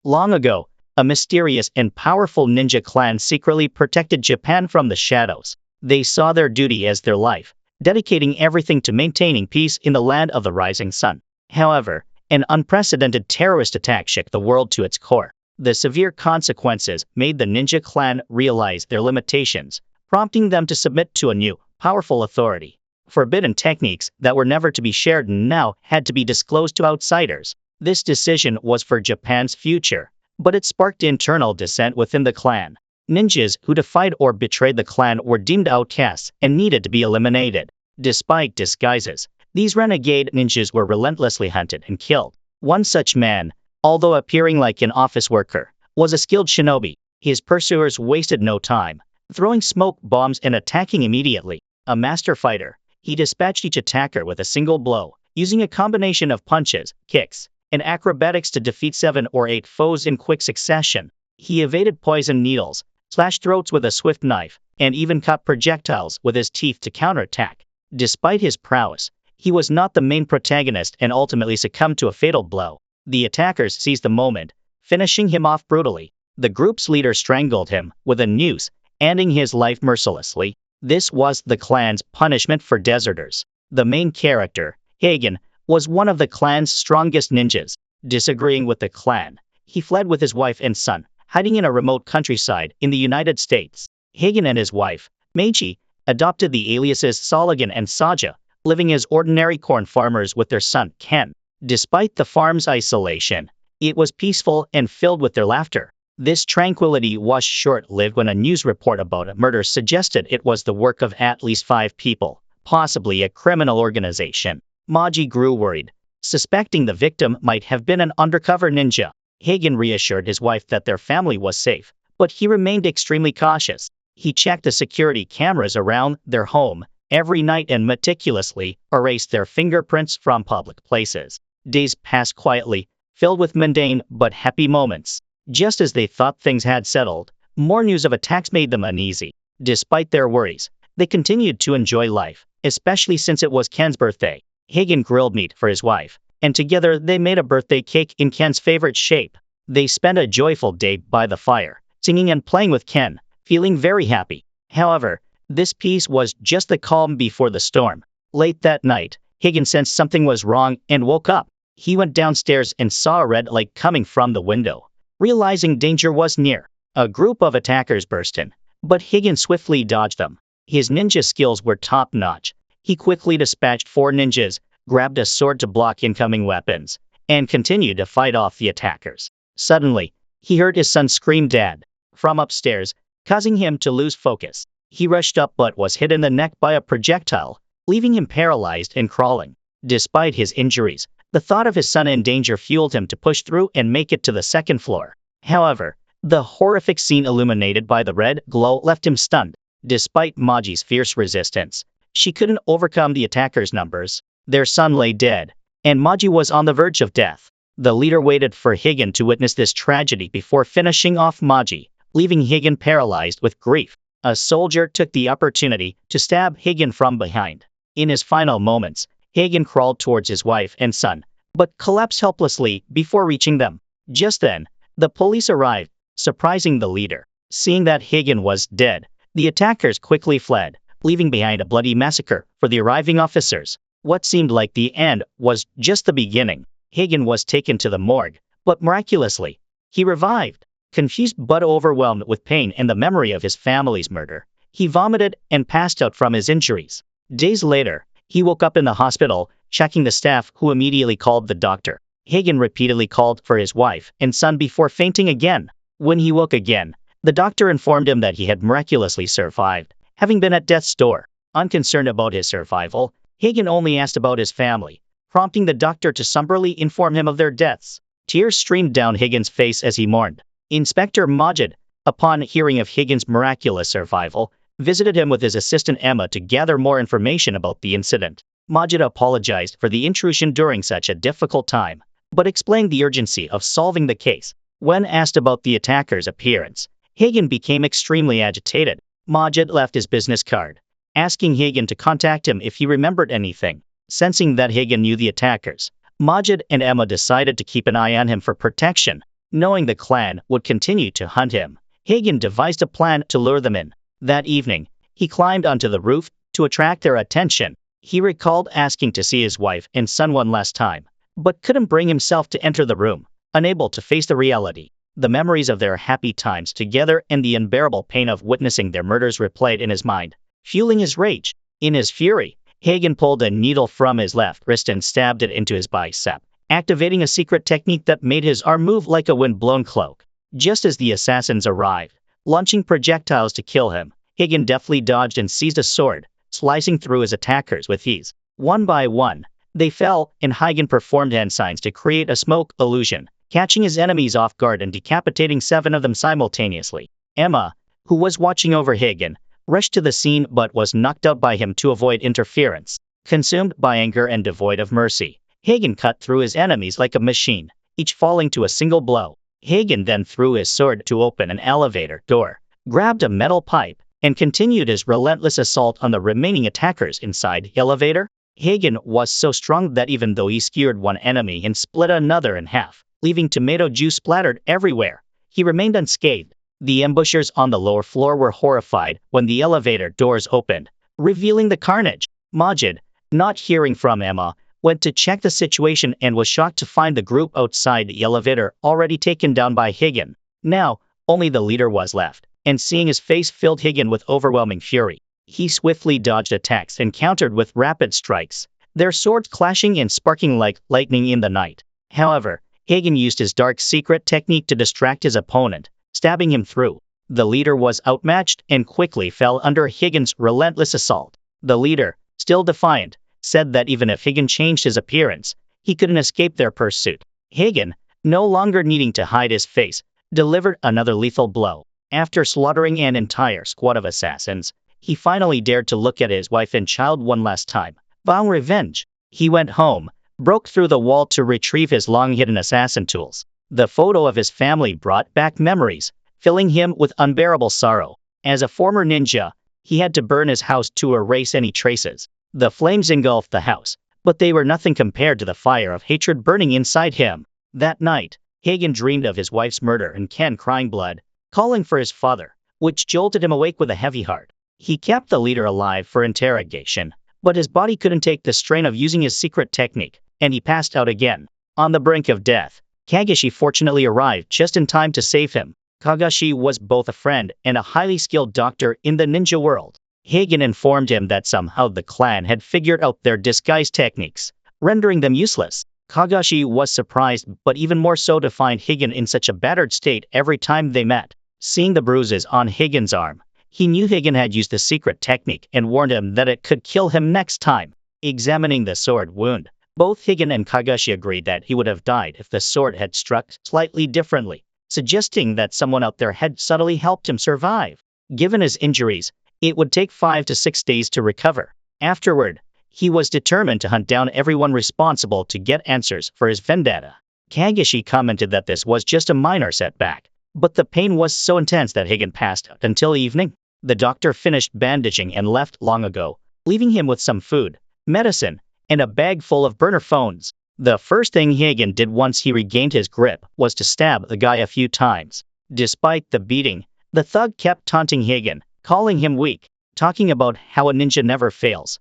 Long ago, a mysterious and powerful ninja clan secretly protected Japan from the shadows. They saw their duty as their life, dedicating everything to maintaining peace in the land of the rising sun. However, an unprecedented terrorist attack shook the world to its core. The severe consequences made the ninja clan realize their limitations, prompting them to submit to a new, powerful authority. Forbidden techniques that were never to be shared now had to be disclosed to outsiders. This decision was for Japan's future, but it sparked internal dissent within the clan. Ninjas who defied or betrayed the clan were deemed outcasts and needed to be eliminated. Despite disguises, these renegade ninjas were relentlessly hunted and killed. One such man, although appearing like an office worker, was a skilled shinobi. His pursuers wasted no time, throwing smoke bombs and attacking immediately. A master fighter, he dispatched each attacker with a single blow, using a combination of punches, kicks, and acrobatics to defeat 7 or 8 foes in quick succession. He evaded poison needles, slashed throats with a swift knife, and even cut projectiles with his teeth to counterattack. Despite his prowess, he was not the main protagonist and ultimately succumbed to a fatal blow. The attackers seized the moment, finishing him off brutally. The group's leader strangled him with a noose, ending his life mercilessly. This was the clan's punishment for deserters. The main character, Hagen, was one of the clan's strongest ninjas. Disagreeing with the clan, he fled with his wife and son, hiding in a remote countryside in the United States. Hagen and his wife, Meiji, adopted the aliases Soligan and Saja, living as ordinary corn farmers with their son, Ken. Despite the farm's isolation, it was peaceful and filled with their laughter. This tranquility was short-lived when a news report about a murder suggested it was the work of at least 5 people, possibly a criminal organization. Maji grew worried, suspecting the victim might have been an undercover ninja. Hagen reassured his wife that their family was safe, but he remained extremely cautious. He checked the security cameras around their home every night and meticulously erased their fingerprints from public places. Days passed quietly, filled with mundane but happy moments. Just as they thought things had settled, more news of attacks made them uneasy. Despite their worries, they continued to enjoy life, especially since it was Ken's birthday. Hagen grilled meat for his wife, and together they made a birthday cake in Ken's favorite shape. They spent a joyful day by the fire, singing and playing with Ken, feeling very happy. However, this peace was just the calm before the storm. Late that night, Hagen sensed something was wrong and woke up. He went downstairs and saw a red light coming from the window. Realizing danger was near, a group of attackers burst in, but Hagen swiftly dodged them. His ninja skills were top-notch. He quickly dispatched 4 ninjas, grabbed a sword to block incoming weapons, and continued to fight off the attackers. Suddenly, he heard his son scream "Dad!" from upstairs, causing him to lose focus. He rushed up but was hit in the neck by a projectile, leaving him paralyzed and crawling. Despite his injuries, the thought of his son in danger fueled him to push through and make it to the 2nd floor. However, the horrific scene illuminated by the red glow left him stunned. Despite Maji's fierce resistance, she couldn't overcome the attackers' numbers. Their son lay dead, and Maji was on the verge of death. The leader waited for Hagen to witness this tragedy before finishing off Maji, leaving Hagen paralyzed with grief. A soldier took the opportunity to stab Hagen from behind. In his final moments, Hagen crawled towards his wife and son, but collapsed helplessly before reaching them. Just then, the police arrived, surprising the leader. Seeing that Hagen was dead, the attackers quickly fled, leaving behind a bloody massacre for the arriving officers. What seemed like the end was just the beginning. Hagen was taken to the morgue, but miraculously, he revived. Confused but overwhelmed with pain and the memory of his family's murder, he vomited and passed out from his injuries. Days later, he woke up in the hospital, checking the staff who immediately called the doctor. Hagen repeatedly called for his wife and son before fainting again. When he woke again, the doctor informed him that he had miraculously survived, having been at death's door. Unconcerned about his survival, Hagen only asked about his family, prompting the doctor to somberly inform him of their deaths. Tears streamed down Hagen's face as he mourned. Inspector Majid, upon hearing of Hagen's miraculous survival, visited him with his assistant Emma to gather more information about the incident. Majid apologized for the intrusion during such a difficult time, but explained the urgency of solving the case. When asked about the attacker's appearance, Hagen became extremely agitated. Majid left his business card, asking Hagen to contact him if he remembered anything. Sensing that Hagen knew the attackers, Majid and Emma decided to keep an eye on him for protection. Knowing the clan would continue to hunt him, Hagen devised a plan to lure them in. That evening, he climbed onto the roof to attract their attention. He recalled asking to see his wife and son one last time, but couldn't bring himself to enter the room, unable to face the reality. The memories of their happy times together and the unbearable pain of witnessing their murders replayed in his mind, fueling his rage. In his fury, Hagen pulled a needle from his left wrist and stabbed it into his bicep, activating a secret technique that made his arm move like a wind-blown cloak. Just as the assassins arrived, launching projectiles to kill him, Hagen deftly dodged and seized a sword, slicing through his attackers with ease. One by one, they fell, and Hagen performed hand signs to create a smoke illusion, catching his enemies off guard and decapitating 7 of them simultaneously. Emma, who was watching over Hagen, rushed to the scene but was knocked out by him to avoid interference. Consumed by anger and devoid of mercy, Hagen cut through his enemies like a machine, each falling to a single blow. Hagen then threw his sword to open an elevator door, grabbed a metal pipe, and continued his relentless assault on the remaining attackers inside the elevator. Hagen was so strong that even though he skewered one enemy and split another in half, leaving tomato juice splattered everywhere, he remained unscathed. The ambushers on the lower floor were horrified when the elevator doors opened, revealing the carnage. Majid, not hearing from Emma, went to check the situation and was shocked to find the group outside the elevator already taken down by Hagen. Now, only the leader was left, and seeing his face filled Hagen with overwhelming fury. He swiftly dodged attacks and countered with rapid strikes, their swords clashing and sparking like lightning in the night. However, Hagen used his dark secret technique to distract his opponent, stabbing him through. The leader was outmatched and quickly fell under Hagen's relentless assault. The leader, still defiant, said that even if Hagen changed his appearance, he couldn't escape their pursuit. Hagen, no longer needing to hide his face, delivered another lethal blow. After slaughtering an entire squad of assassins, he finally dared to look at his wife and child one last time, vowing revenge. He went home, broke through the wall to retrieve his long-hidden assassin tools. The photo of his family brought back memories, filling him with unbearable sorrow. As a former ninja, he had to burn his house to erase any traces. The flames engulfed the house, but they were nothing compared to the fire of hatred burning inside him. That night, Hagen dreamed of his wife's murder and Ken crying blood, calling for his father, which jolted him awake with a heavy heart. He kept the leader alive for interrogation, but his body couldn't take the strain of using his secret technique, and he passed out again. On the brink of death, Kagashi fortunately arrived just in time to save him. Kagashi was both a friend and a highly skilled doctor in the ninja world. Hagen informed him that somehow the clan had figured out their disguise techniques, rendering them useless. Kagashi was surprised, but even more so to find Hagen in such a battered state every time they met. Seeing the bruises on Hagen's arm, he knew Hagen had used the secret technique and warned him that it could kill him next time. Examining the sword wound, both Hagen and Kagashi agreed that he would have died if the sword had struck slightly differently, suggesting that someone out there had subtly helped him survive. Given his injuries, it would take 5 to 6 days to recover. Afterward, he was determined to hunt down everyone responsible to get answers for his vendetta. Kagashi commented that this was just a minor setback, but the pain was so intense that Hagen passed out until evening. The doctor finished bandaging and left long ago, leaving him with some food, medicine, and a bag full of burner phones. The first thing Hagen did once he regained his grip was to stab the guy a few times. Despite the beating, the thug kept taunting Hagen, calling him weak, talking about how a ninja never fails.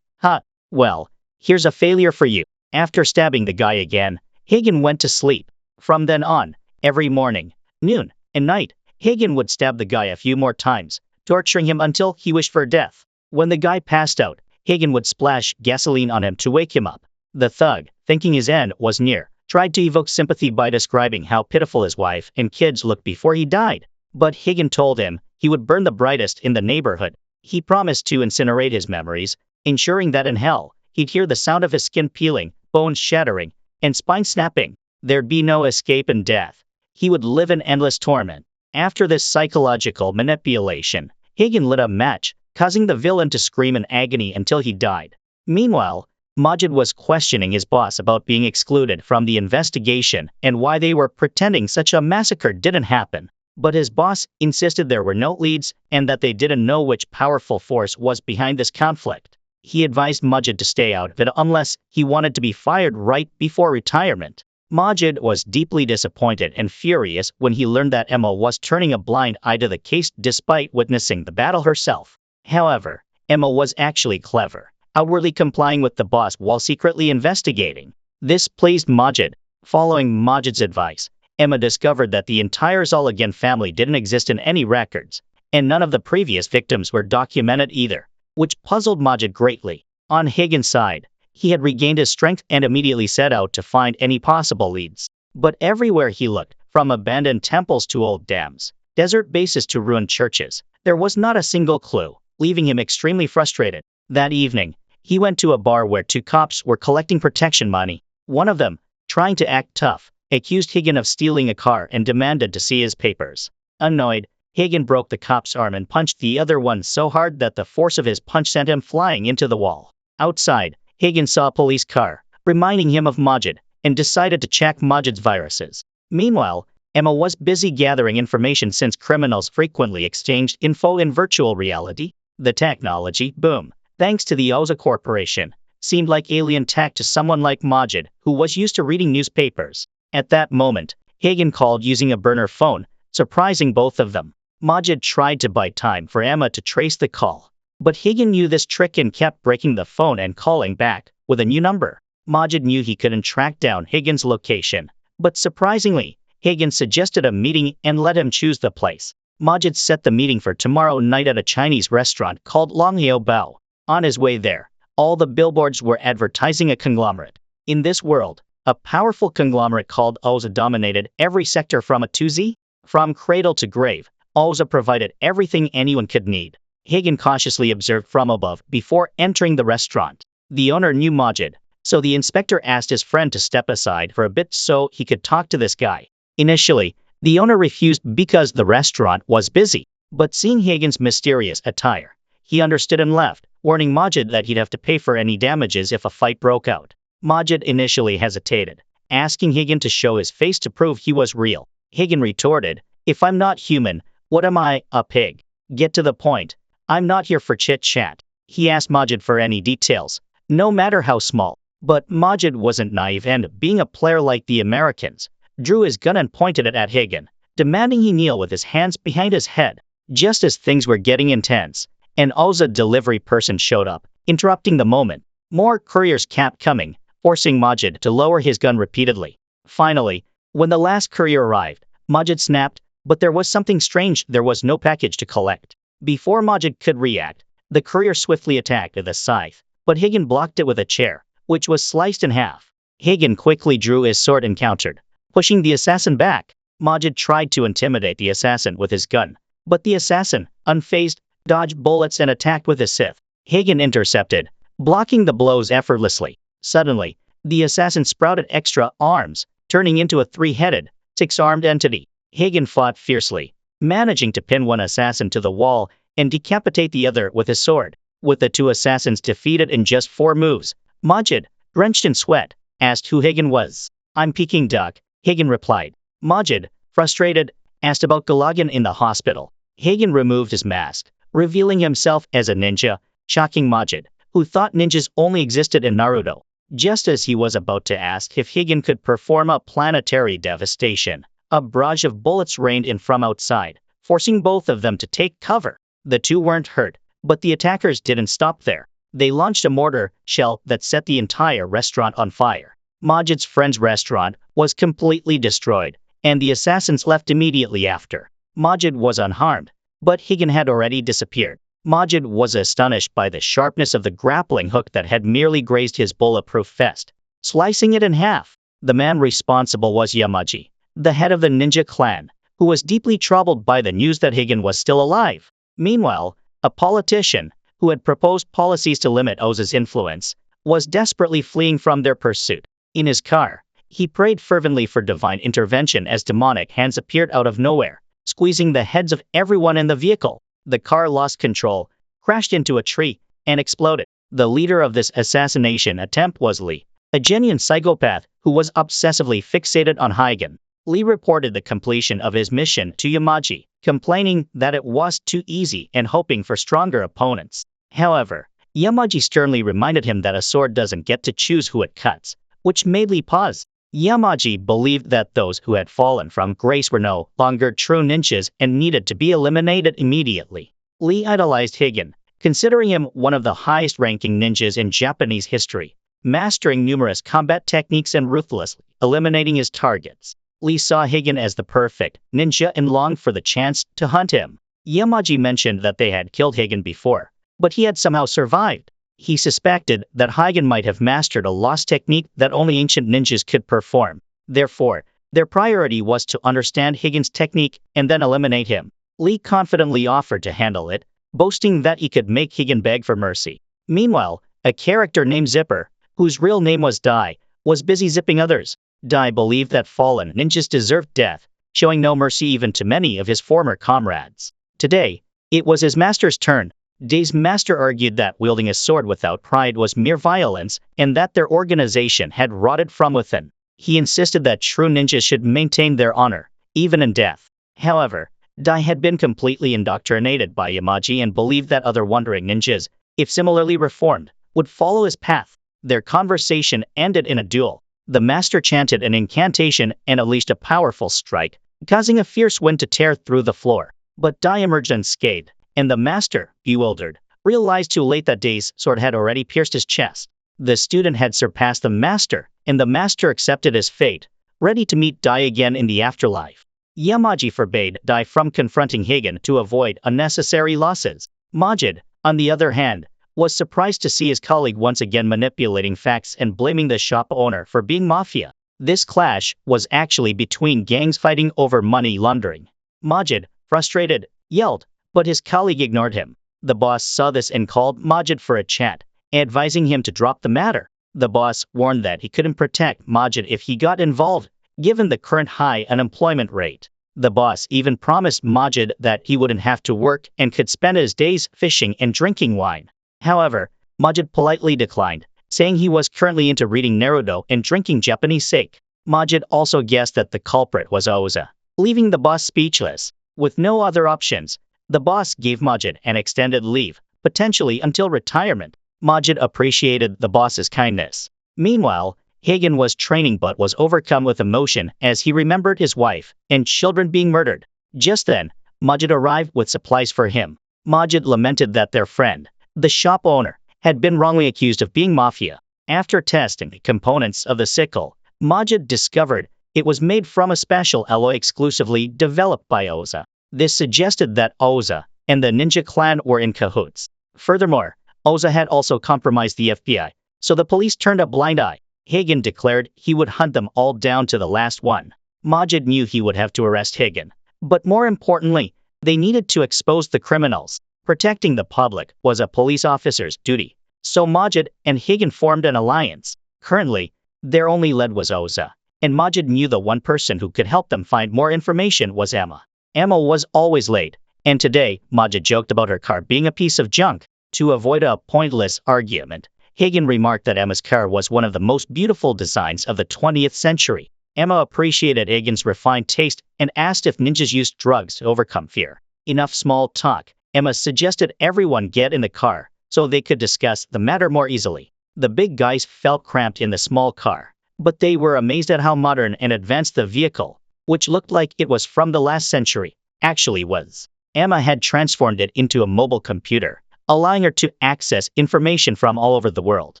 Well, here's a failure for you. After stabbing the guy again, Hagen went to sleep. From then on, every morning, noon, and night, Hagen would stab the guy a few more times, torturing him until he wished for death. When the guy passed out, Hagen would splash gasoline on him to wake him up. The thug, thinking his end was near, tried to evoke sympathy by describing how pitiful his wife and kids looked before he died. But Hagen told him he would burn the brightest in the neighborhood. He promised to incinerate his memories, ensuring that in hell, he'd hear the sound of his skin peeling, bones shattering, and spine snapping. There'd be no escape in death. He would live in endless torment. After this psychological manipulation, Hagen lit a match, causing the villain to scream in agony until he died. Meanwhile, Majid was questioning his boss about being excluded from the investigation and why they were pretending such a massacre didn't happen. But his boss insisted there were no leads and that they didn't know which powerful force was behind this conflict. He advised Majid to stay out of it unless he wanted to be fired right before retirement. Majid was deeply disappointed and furious when he learned that Emma was turning a blind eye to the case despite witnessing the battle herself. However, Emma was actually clever, outwardly complying with the boss while secretly investigating. This pleased Majid. Following Majid's advice, Emma discovered that the entire Zalagan family didn't exist in any records, and none of the previous victims were documented either, which puzzled Majid greatly. On Higgins' side, he had regained his strength and immediately set out to find any possible leads. But everywhere he looked, from abandoned temples to old dams, desert bases to ruined churches, there was not a single clue, leaving him extremely frustrated. That evening, he went to a bar where two cops were collecting protection money. One of them, trying to act tough, accused Higgin of stealing a car and demanded to see his papers. Annoyed, Higgin broke the cop's arm and punched the other one so hard that the force of his punch sent him flying into the wall. Outside, Higgin saw a police car, reminding him of Majid, and decided to check Majid's viruses. Meanwhile, Emma was busy gathering information since criminals frequently exchanged info in virtual reality. The technology boom, thanks to the Oza Corporation, seemed like alien tech to someone like Majid, who was used to reading newspapers. At that moment, Higgin called using a burner phone, surprising both of them. Majid tried to buy time for Emma to trace the call, but Higgin knew this trick and kept breaking the phone and calling back with a new number. Majid knew he couldn't track down Higgins' location, but surprisingly, Higgin suggested a meeting and let him choose the place. Majid set the meeting for tomorrow night at a Chinese restaurant called Longheo Bao. On his way there, all the billboards were advertising a conglomerate. In this world, a powerful conglomerate called Oza dominated every sector from A to Z. From cradle to grave, Oza provided everything anyone could need. Higgin cautiously observed from above before entering the restaurant. The owner knew Majid, so the inspector asked his friend to step aside for a bit so he could talk to this guy. Initially, the owner refused because the restaurant was busy, but seeing Higgin's mysterious attire, he understood and left, warning Majid that he'd have to pay for any damages if a fight broke out. Majid initially hesitated, asking Higgin to show his face to prove he was real. Higgin retorted, "If I'm not human, what am I, a pig? Get to the point. I'm not here for chit-chat." He asked Majid for any details, no matter how small. But Majid wasn't naive and, being a player like the Americans, drew his gun and pointed it at Higgin, demanding he kneel with his hands behind his head. Just as things were getting intense, an Oza delivery person showed up, interrupting the moment. More couriers kept coming, forcing Majid to lower his gun repeatedly. Finally, when the last courier arrived, Majid snapped, but there was something strange. There was no package to collect. Before Majid could react, the courier swiftly attacked with a scythe, but Higgin blocked it with a chair, which was sliced in half. Higgin quickly drew his sword and countered, pushing the assassin back. Majid tried to intimidate the assassin with his gun, but the assassin, unfazed, dodged bullets and attacked with his scythe. Higgin intercepted, blocking the blows effortlessly. Suddenly, the assassin sprouted extra arms, turning into a three-headed, six-armed entity. Higgin fought fiercely, managing to pin one assassin to the wall and decapitate the other with his sword. With the two assassins defeated in just 4 moves, Majid, drenched in sweat, asked who Higgin was. "I'm Peking Duck," Higgin replied. Majid, frustrated, asked about Galagan in the hospital. Higgin removed his mask, revealing himself as a ninja, shocking Majid, who thought ninjas only existed in Naruto. Just as he was about to ask if Higgin could perform a planetary devastation, a barrage of bullets rained in from outside, forcing both of them to take cover. The two weren't hurt, but the attackers didn't stop there. They launched a mortar shell that set the entire restaurant on fire. Majid's friend's restaurant was completely destroyed, and the assassins left immediately after. Majid was unharmed, but Higgin had already disappeared. Majid was astonished by the sharpness of the grappling hook that had merely grazed his bulletproof vest, slicing it in half. The man responsible was Yamaji, the head of the ninja clan, who was deeply troubled by the news that Higgin was still alive. Meanwhile, a politician, who had proposed policies to limit Oza's influence, was desperately fleeing from their pursuit. In his car, he prayed fervently for divine intervention as demonic hands appeared out of nowhere, squeezing the heads of everyone in the vehicle. The car lost control, crashed into a tree, and exploded. The leader of this assassination attempt was Lee, a genuine psychopath who was obsessively fixated on Higgin. Lee reported the completion of his mission to Yamaji, complaining that it was too easy and hoping for stronger opponents. However, Yamaji sternly reminded him that a sword doesn't get to choose who it cuts, which made Lee pause. Yamaji believed that those who had fallen from grace were no longer true ninjas and needed to be eliminated immediately. Lee idolized Higen, considering him one of the highest-ranking ninjas in Japanese history, mastering numerous combat techniques and ruthlessly eliminating his targets. Lee saw Higen as the perfect ninja and longed for the chance to hunt him. Yamaji mentioned that they had killed Higen before, but he had somehow survived. He suspected that Higen might have mastered a lost technique that only ancient ninjas could perform. Therefore, their priority was to understand Higen's technique and then eliminate him. Lee confidently offered to handle it, boasting that he could make Higen beg for mercy. Meanwhile, a character named Zipper, whose real name was Dai, was busy zipping others. Dai believed that fallen ninjas deserved death, showing no mercy even to many of his former comrades. Today, it was his master's turn. Dai's master argued that wielding a sword without pride was mere violence and that their organization had rotted from within. He insisted that true ninjas should maintain their honor, even in death. However, Dai had been completely indoctrinated by Yamaji and believed that other wandering ninjas, if similarly reformed, would follow his path. Their conversation ended in a duel. The master chanted an incantation and unleashed a powerful strike, causing a fierce wind to tear through the floor. But Dai emerged unscathed, and the master, bewildered, realized too late that Dai's sword had already pierced his chest. The student had surpassed the master, and the master accepted his fate, ready to meet Dai again in the afterlife. Yamaji forbade Dai from confronting Higen to avoid unnecessary losses. Majid, on the other hand, was surprised to see his colleague once again manipulating facts and blaming the shop owner for being mafia. This clash was actually between gangs fighting over money laundering. Majid, frustrated, yelled, but his colleague ignored him. The boss saw this and called Majid for a chat, advising him to drop the matter. The boss warned that he couldn't protect Majid if he got involved, given the current high unemployment rate. The boss even promised Majid that he wouldn't have to work and could spend his days fishing and drinking wine. However, Majid politely declined, saying he was currently into reading Naruto and drinking Japanese sake. Majid also guessed that the culprit was Oza, leaving the boss speechless. With no other options, the boss gave Majid an extended leave, potentially until retirement. Majid appreciated the boss's kindness. Meanwhile, Higen was training but was overcome with emotion as he remembered his wife and children being murdered. Just then, Majid arrived with supplies for him. Majid lamented that their friend, the shop owner, had been wrongly accused of being mafia. After testing the components of the sickle, Majid discovered it was made from a special alloy exclusively developed by Oza. This suggested that Oza and the ninja clan were in cahoots. Furthermore, Oza had also compromised the FBI, so the police turned a blind eye. Higen declared he would hunt them all down to the last one. Majid knew he would have to arrest Higen, but more importantly, they needed to expose the criminals. Protecting the public was a police officer's duty, so Majid and Higen formed an alliance. Currently, their only lead was Oza, and Majid knew the one person who could help them find more information was Emma. Emma was always late, and today, Majid joked about her car being a piece of junk. To avoid a pointless argument, Higen remarked that Emma's car was one of the most beautiful designs of the 20th century. Emma appreciated Higen's refined taste and asked if ninjas used drugs to overcome fear. Enough small talk. Emma suggested everyone get in the car, so they could discuss the matter more easily. The big guys felt cramped in the small car, but they were amazed at how modern and advanced the vehicle, which looked like it was from the last century, actually was. Emma had transformed it into a mobile computer, allowing her to access information from all over the world.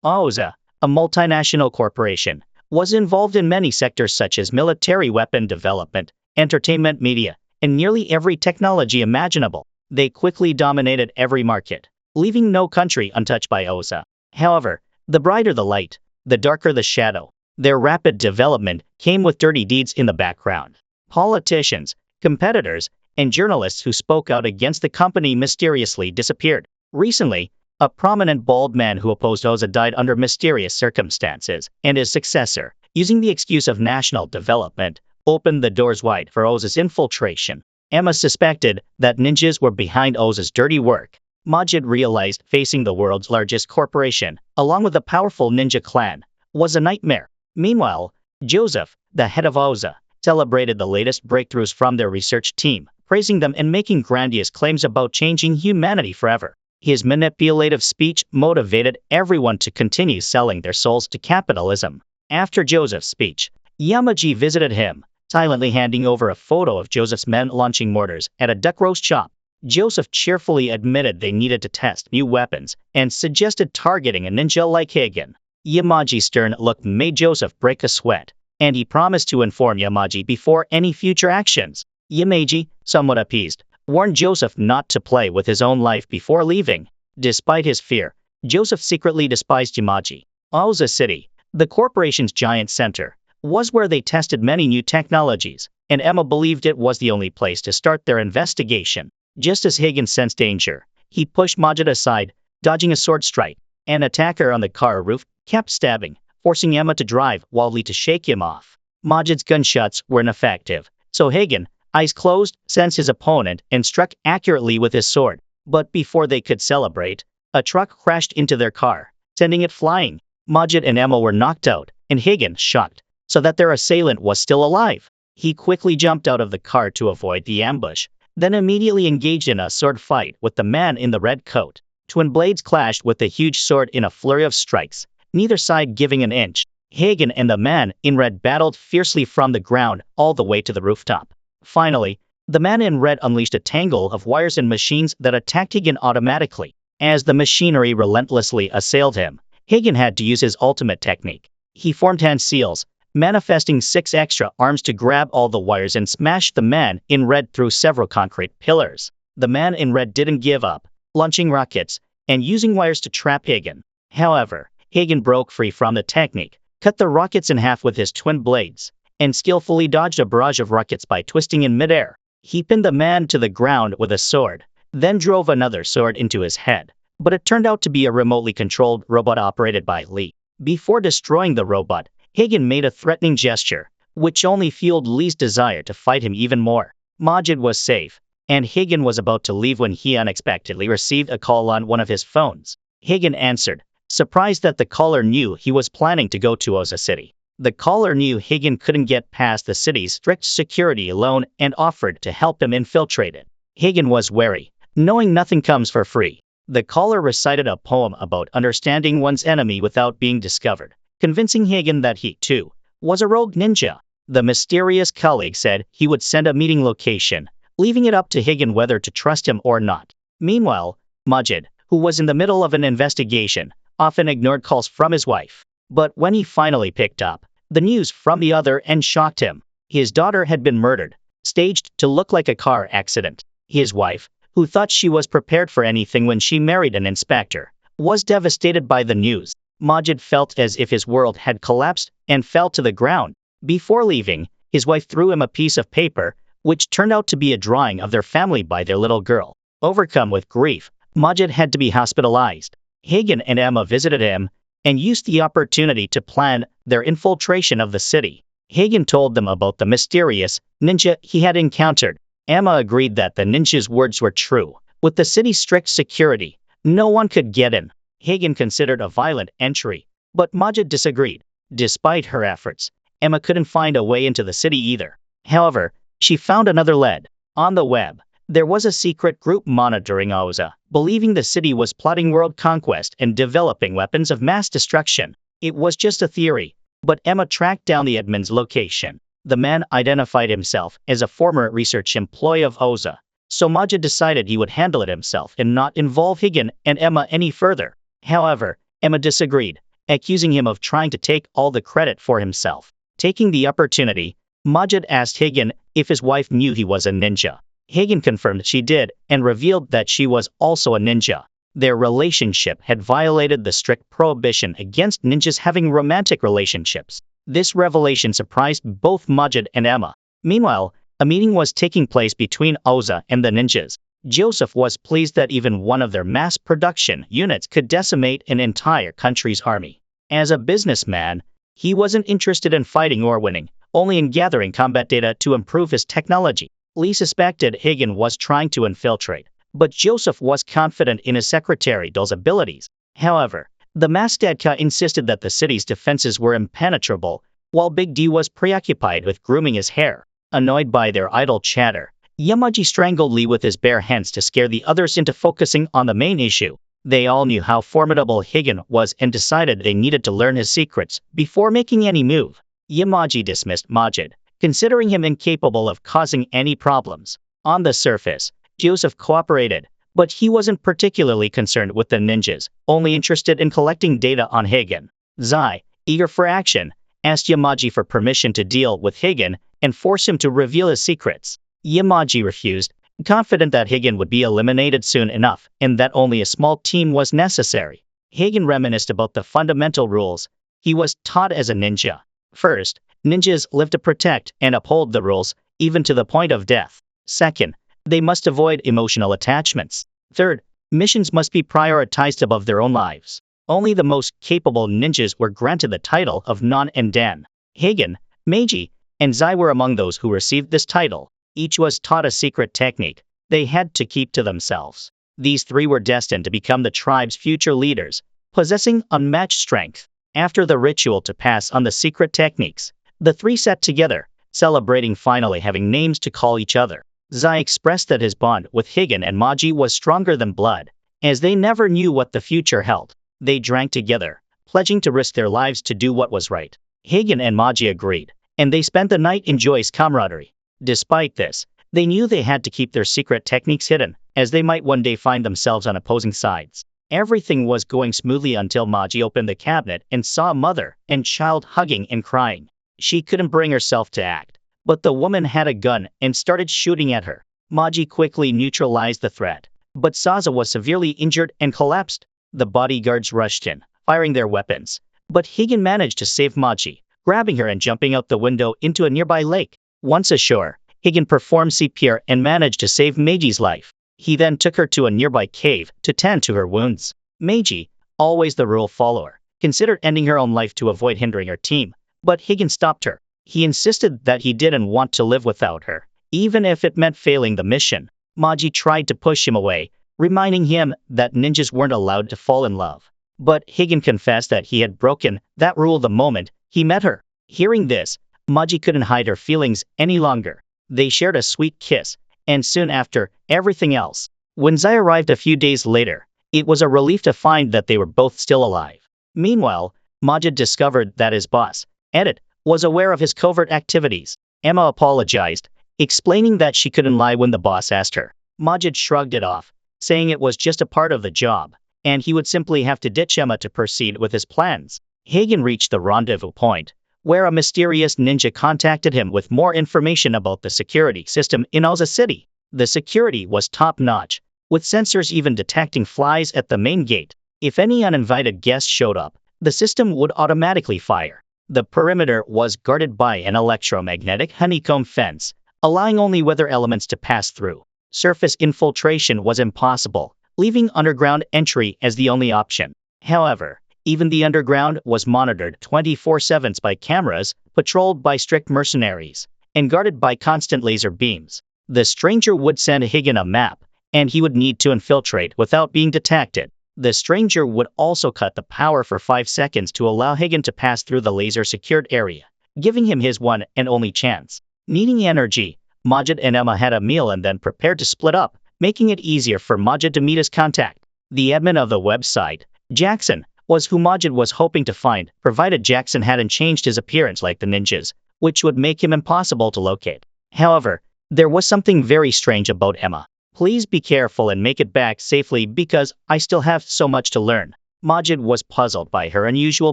Oza, a multinational corporation, was involved in many sectors such as military weapon development, entertainment media, and nearly every technology imaginable. They quickly dominated every market, leaving no country untouched by Oza. However, the brighter the light, the darker the shadow. Their rapid development came with dirty deeds in the background. Politicians, competitors, and journalists who spoke out against the company mysteriously disappeared. Recently, a prominent bald man who opposed Oza died under mysterious circumstances, and his successor, using the excuse of national development, opened the doors wide for Oza's infiltration. Emma suspected that ninjas were behind Oza's dirty work. Majid realized facing the world's largest corporation, along with a powerful ninja clan, was a nightmare. Meanwhile, Joseph, the head of Oza, celebrated the latest breakthroughs from their research team, praising them and making grandiose claims about changing humanity forever. His manipulative speech motivated everyone to continue selling their souls to capitalism. After Joseph's speech, Yamaji visited him, silently handing over a photo of Joseph's men launching mortars at a duck roast shop. Joseph cheerfully admitted they needed to test new weapons and suggested targeting a ninja like Hagen. Yamaji's stern look made Joseph break a sweat, and he promised to inform Yamaji before any future actions. Yamaji, somewhat appeased, warned Joseph not to play with his own life before leaving. Despite his fear, Joseph secretly despised Yamaji. Oza City, the corporation's giant center, was where they tested many new technologies, and Emma believed it was the only place to start their investigation. Just as Hagen sensed danger, he pushed Majid aside, dodging a sword strike. An attacker on the car roof kept stabbing, forcing Emma to drive wildly to shake him off. Majid's gunshots were ineffective, so Hagen, eyes closed, sensed his opponent and struck accurately with his sword. But before they could celebrate, a truck crashed into their car, sending it flying. Majid and Emma were knocked out, and Hagen, shocked, so that their assailant was still alive. He quickly jumped out of the car to avoid the ambush, then immediately engaged in a sword fight with the man in the red coat. Twin blades clashed with the huge sword in a flurry of strikes, neither side giving an inch. Hagen and the man in red battled fiercely from the ground all the way to the rooftop. Finally, the man in red unleashed a tangle of wires and machines that attacked Hagen automatically. As the machinery relentlessly assailed him, Hagen had to use his ultimate technique. He formed hand seals, manifesting 6 extra arms to grab all the wires and smash the man in red through several concrete pillars. The man in red didn't give up, launching rockets and using wires to trap Hagen. However, Hagen broke free from the technique, cut the rockets in half with his twin blades, and skillfully dodged a barrage of rockets by twisting in midair. He pinned the man to the ground with a sword, then drove another sword into his head. But it turned out to be a remotely controlled robot operated by Lee. Before destroying the robot, Hagen made a threatening gesture, which only fueled Lee's desire to fight him even more. Majid was safe, and Hagen was about to leave when he unexpectedly received a call on one of his phones. Hagen answered, surprised that the caller knew he was planning to go to Oza City. The caller knew Hagen couldn't get past the city's strict security alone and offered to help him infiltrate it. Hagen was wary, knowing nothing comes for free. The caller recited a poem about understanding one's enemy without being discovered, convincing Hagen that he, too, was a rogue ninja. The mysterious colleague said he would send a meeting location, leaving it up to Hagen whether to trust him or not. Meanwhile, Majid, who was in the middle of an investigation, often ignored calls from his wife. But when he finally picked up, the news from the other end shocked him. His daughter had been murdered, staged to look like a car accident. His wife, who thought she was prepared for anything when she married an inspector, was devastated by the news. Majid felt as if his world had collapsed and fell to the ground. Before leaving, his wife threw him a piece of paper, which turned out to be a drawing of their family by their little girl. Overcome with grief, Majid had to be hospitalized. Hagen and Emma visited him and used the opportunity to plan their infiltration of the city. Hagen told them about the mysterious ninja he had encountered. Emma agreed that the ninja's words were true. With the city's strict security, no one could get in. Hagen considered a violent entry, but Majid disagreed. Despite her efforts, Emma couldn't find a way into the city either. However, she found another lead. On the web, there was a secret group monitoring Oza, believing the city was plotting world conquest and developing weapons of mass destruction. It was just a theory, but Emma tracked down the admin's location. The man identified himself as a former research employee of Oza, so Majid decided he would handle it himself and not involve Hagen and Emma any further. However, Emma disagreed, accusing him of trying to take all the credit for himself. Taking the opportunity, Majid asked Hagen if his wife knew he was a ninja. Hagen confirmed she did and revealed that she was also a ninja. Their relationship had violated the strict prohibition against ninjas having romantic relationships. This revelation surprised both Majid and Emma. Meanwhile, a meeting was taking place between Oza and the ninjas. Joseph was pleased that even one of their mass production units could decimate an entire country's army. As a businessman, he wasn't interested in fighting or winning, only in gathering combat data to improve his technology. Lee suspected Hagen was trying to infiltrate, but Joseph was confident in his secretary Dole's abilities. However, the Mastadka insisted that the city's defenses were impenetrable, while Big D was preoccupied with grooming his hair. Annoyed by their idle chatter, Yamaji strangled Lee with his bare hands to scare the others into focusing on the main issue. They all knew how formidable Higan was and decided they needed to learn his secrets before making any move. Yamaji dismissed Majid, considering him incapable of causing any problems. On the surface, Joseph cooperated, but he wasn't particularly concerned with the ninjas, only interested in collecting data on Higan. Zai, eager for action, asked Yamaji for permission to deal with Higan and force him to reveal his secrets. Yamaji refused, confident that Higan would be eliminated soon enough and that only a small team was necessary. Higan reminisced about the fundamental rules he was taught as a ninja. First, ninjas live to protect and uphold the rules, even to the point of death. Second, they must avoid emotional attachments. Third, missions must be prioritized above their own lives. Only the most capable ninjas were granted the title of Non and Dan. Higan, Meiji, and Zai were among those who received this title. Each was taught a secret technique they had to keep to themselves. These three were destined to become the tribe's future leaders, possessing unmatched strength. After the ritual to pass on the secret techniques, the three sat together, celebrating finally having names to call each other. Zai expressed that his bond with Higan and Maji was stronger than blood, as they never knew what the future held. They drank together, pledging to risk their lives to do what was right. Higan and Maji agreed, and they spent the night in joyous camaraderie. Despite this, they knew they had to keep their secret techniques hidden, as they might one day find themselves on opposing sides. Everything was going smoothly until Maji opened the cabinet and saw a mother and child hugging and crying. She couldn't bring herself to act, but the woman had a gun and started shooting at her. Maji quickly neutralized the threat, but Saza was severely injured and collapsed. The bodyguards rushed in, firing their weapons, but Higan managed to save Maji, grabbing her and jumping out the window into a nearby lake. Once ashore, Higan performed CPR and managed to save Meiji's life. He then took her to a nearby cave to tend to her wounds. Meiji, always the rule follower, considered ending her own life to avoid hindering her team, but Higan stopped her. He insisted that he didn't want to live without her, even if it meant failing the mission. Maji tried to push him away, reminding him that ninjas weren't allowed to fall in love. But Higan confessed that he had broken that rule the moment he met her. Hearing this, Maji couldn't hide her feelings any longer. They shared a sweet kiss, and soon after, everything else. When Zai arrived a few days later, it was a relief to find that they were both still alive. Meanwhile, Majid discovered that his boss, Edit, was aware of his covert activities. Emma apologized, explaining that she couldn't lie when the boss asked her. Majid shrugged it off, saying it was just a part of the job, and he would simply have to ditch Emma to proceed with his plans. Higan reached the rendezvous point, where a mysterious ninja contacted him with more information about the security system in Alza City. The security was top-notch, with sensors even detecting flies at the main gate. If any uninvited guests showed up, the system would automatically fire. The perimeter was guarded by an electromagnetic honeycomb fence, allowing only weather elements to pass through. Surface infiltration was impossible, leaving underground entry as the only option. However, even the underground was monitored 24/7 by cameras, patrolled by strict mercenaries, and guarded by constant laser beams. The stranger would send Higan a map, and he would need to infiltrate without being detected. The stranger would also cut the power for 5 seconds to allow Higan to pass through the laser-secured area, giving him his one and only chance. Needing energy, Majid and Emma had a meal and then prepared to split up, making it easier for Majid to meet his contact. The admin of the website, Jackson, was who Majid was hoping to find, provided Jackson hadn't changed his appearance like the ninjas, which would make him impossible to locate. However, there was something very strange about Emma. Please be careful and make it back safely because I still have so much to learn. Majid was puzzled by her unusual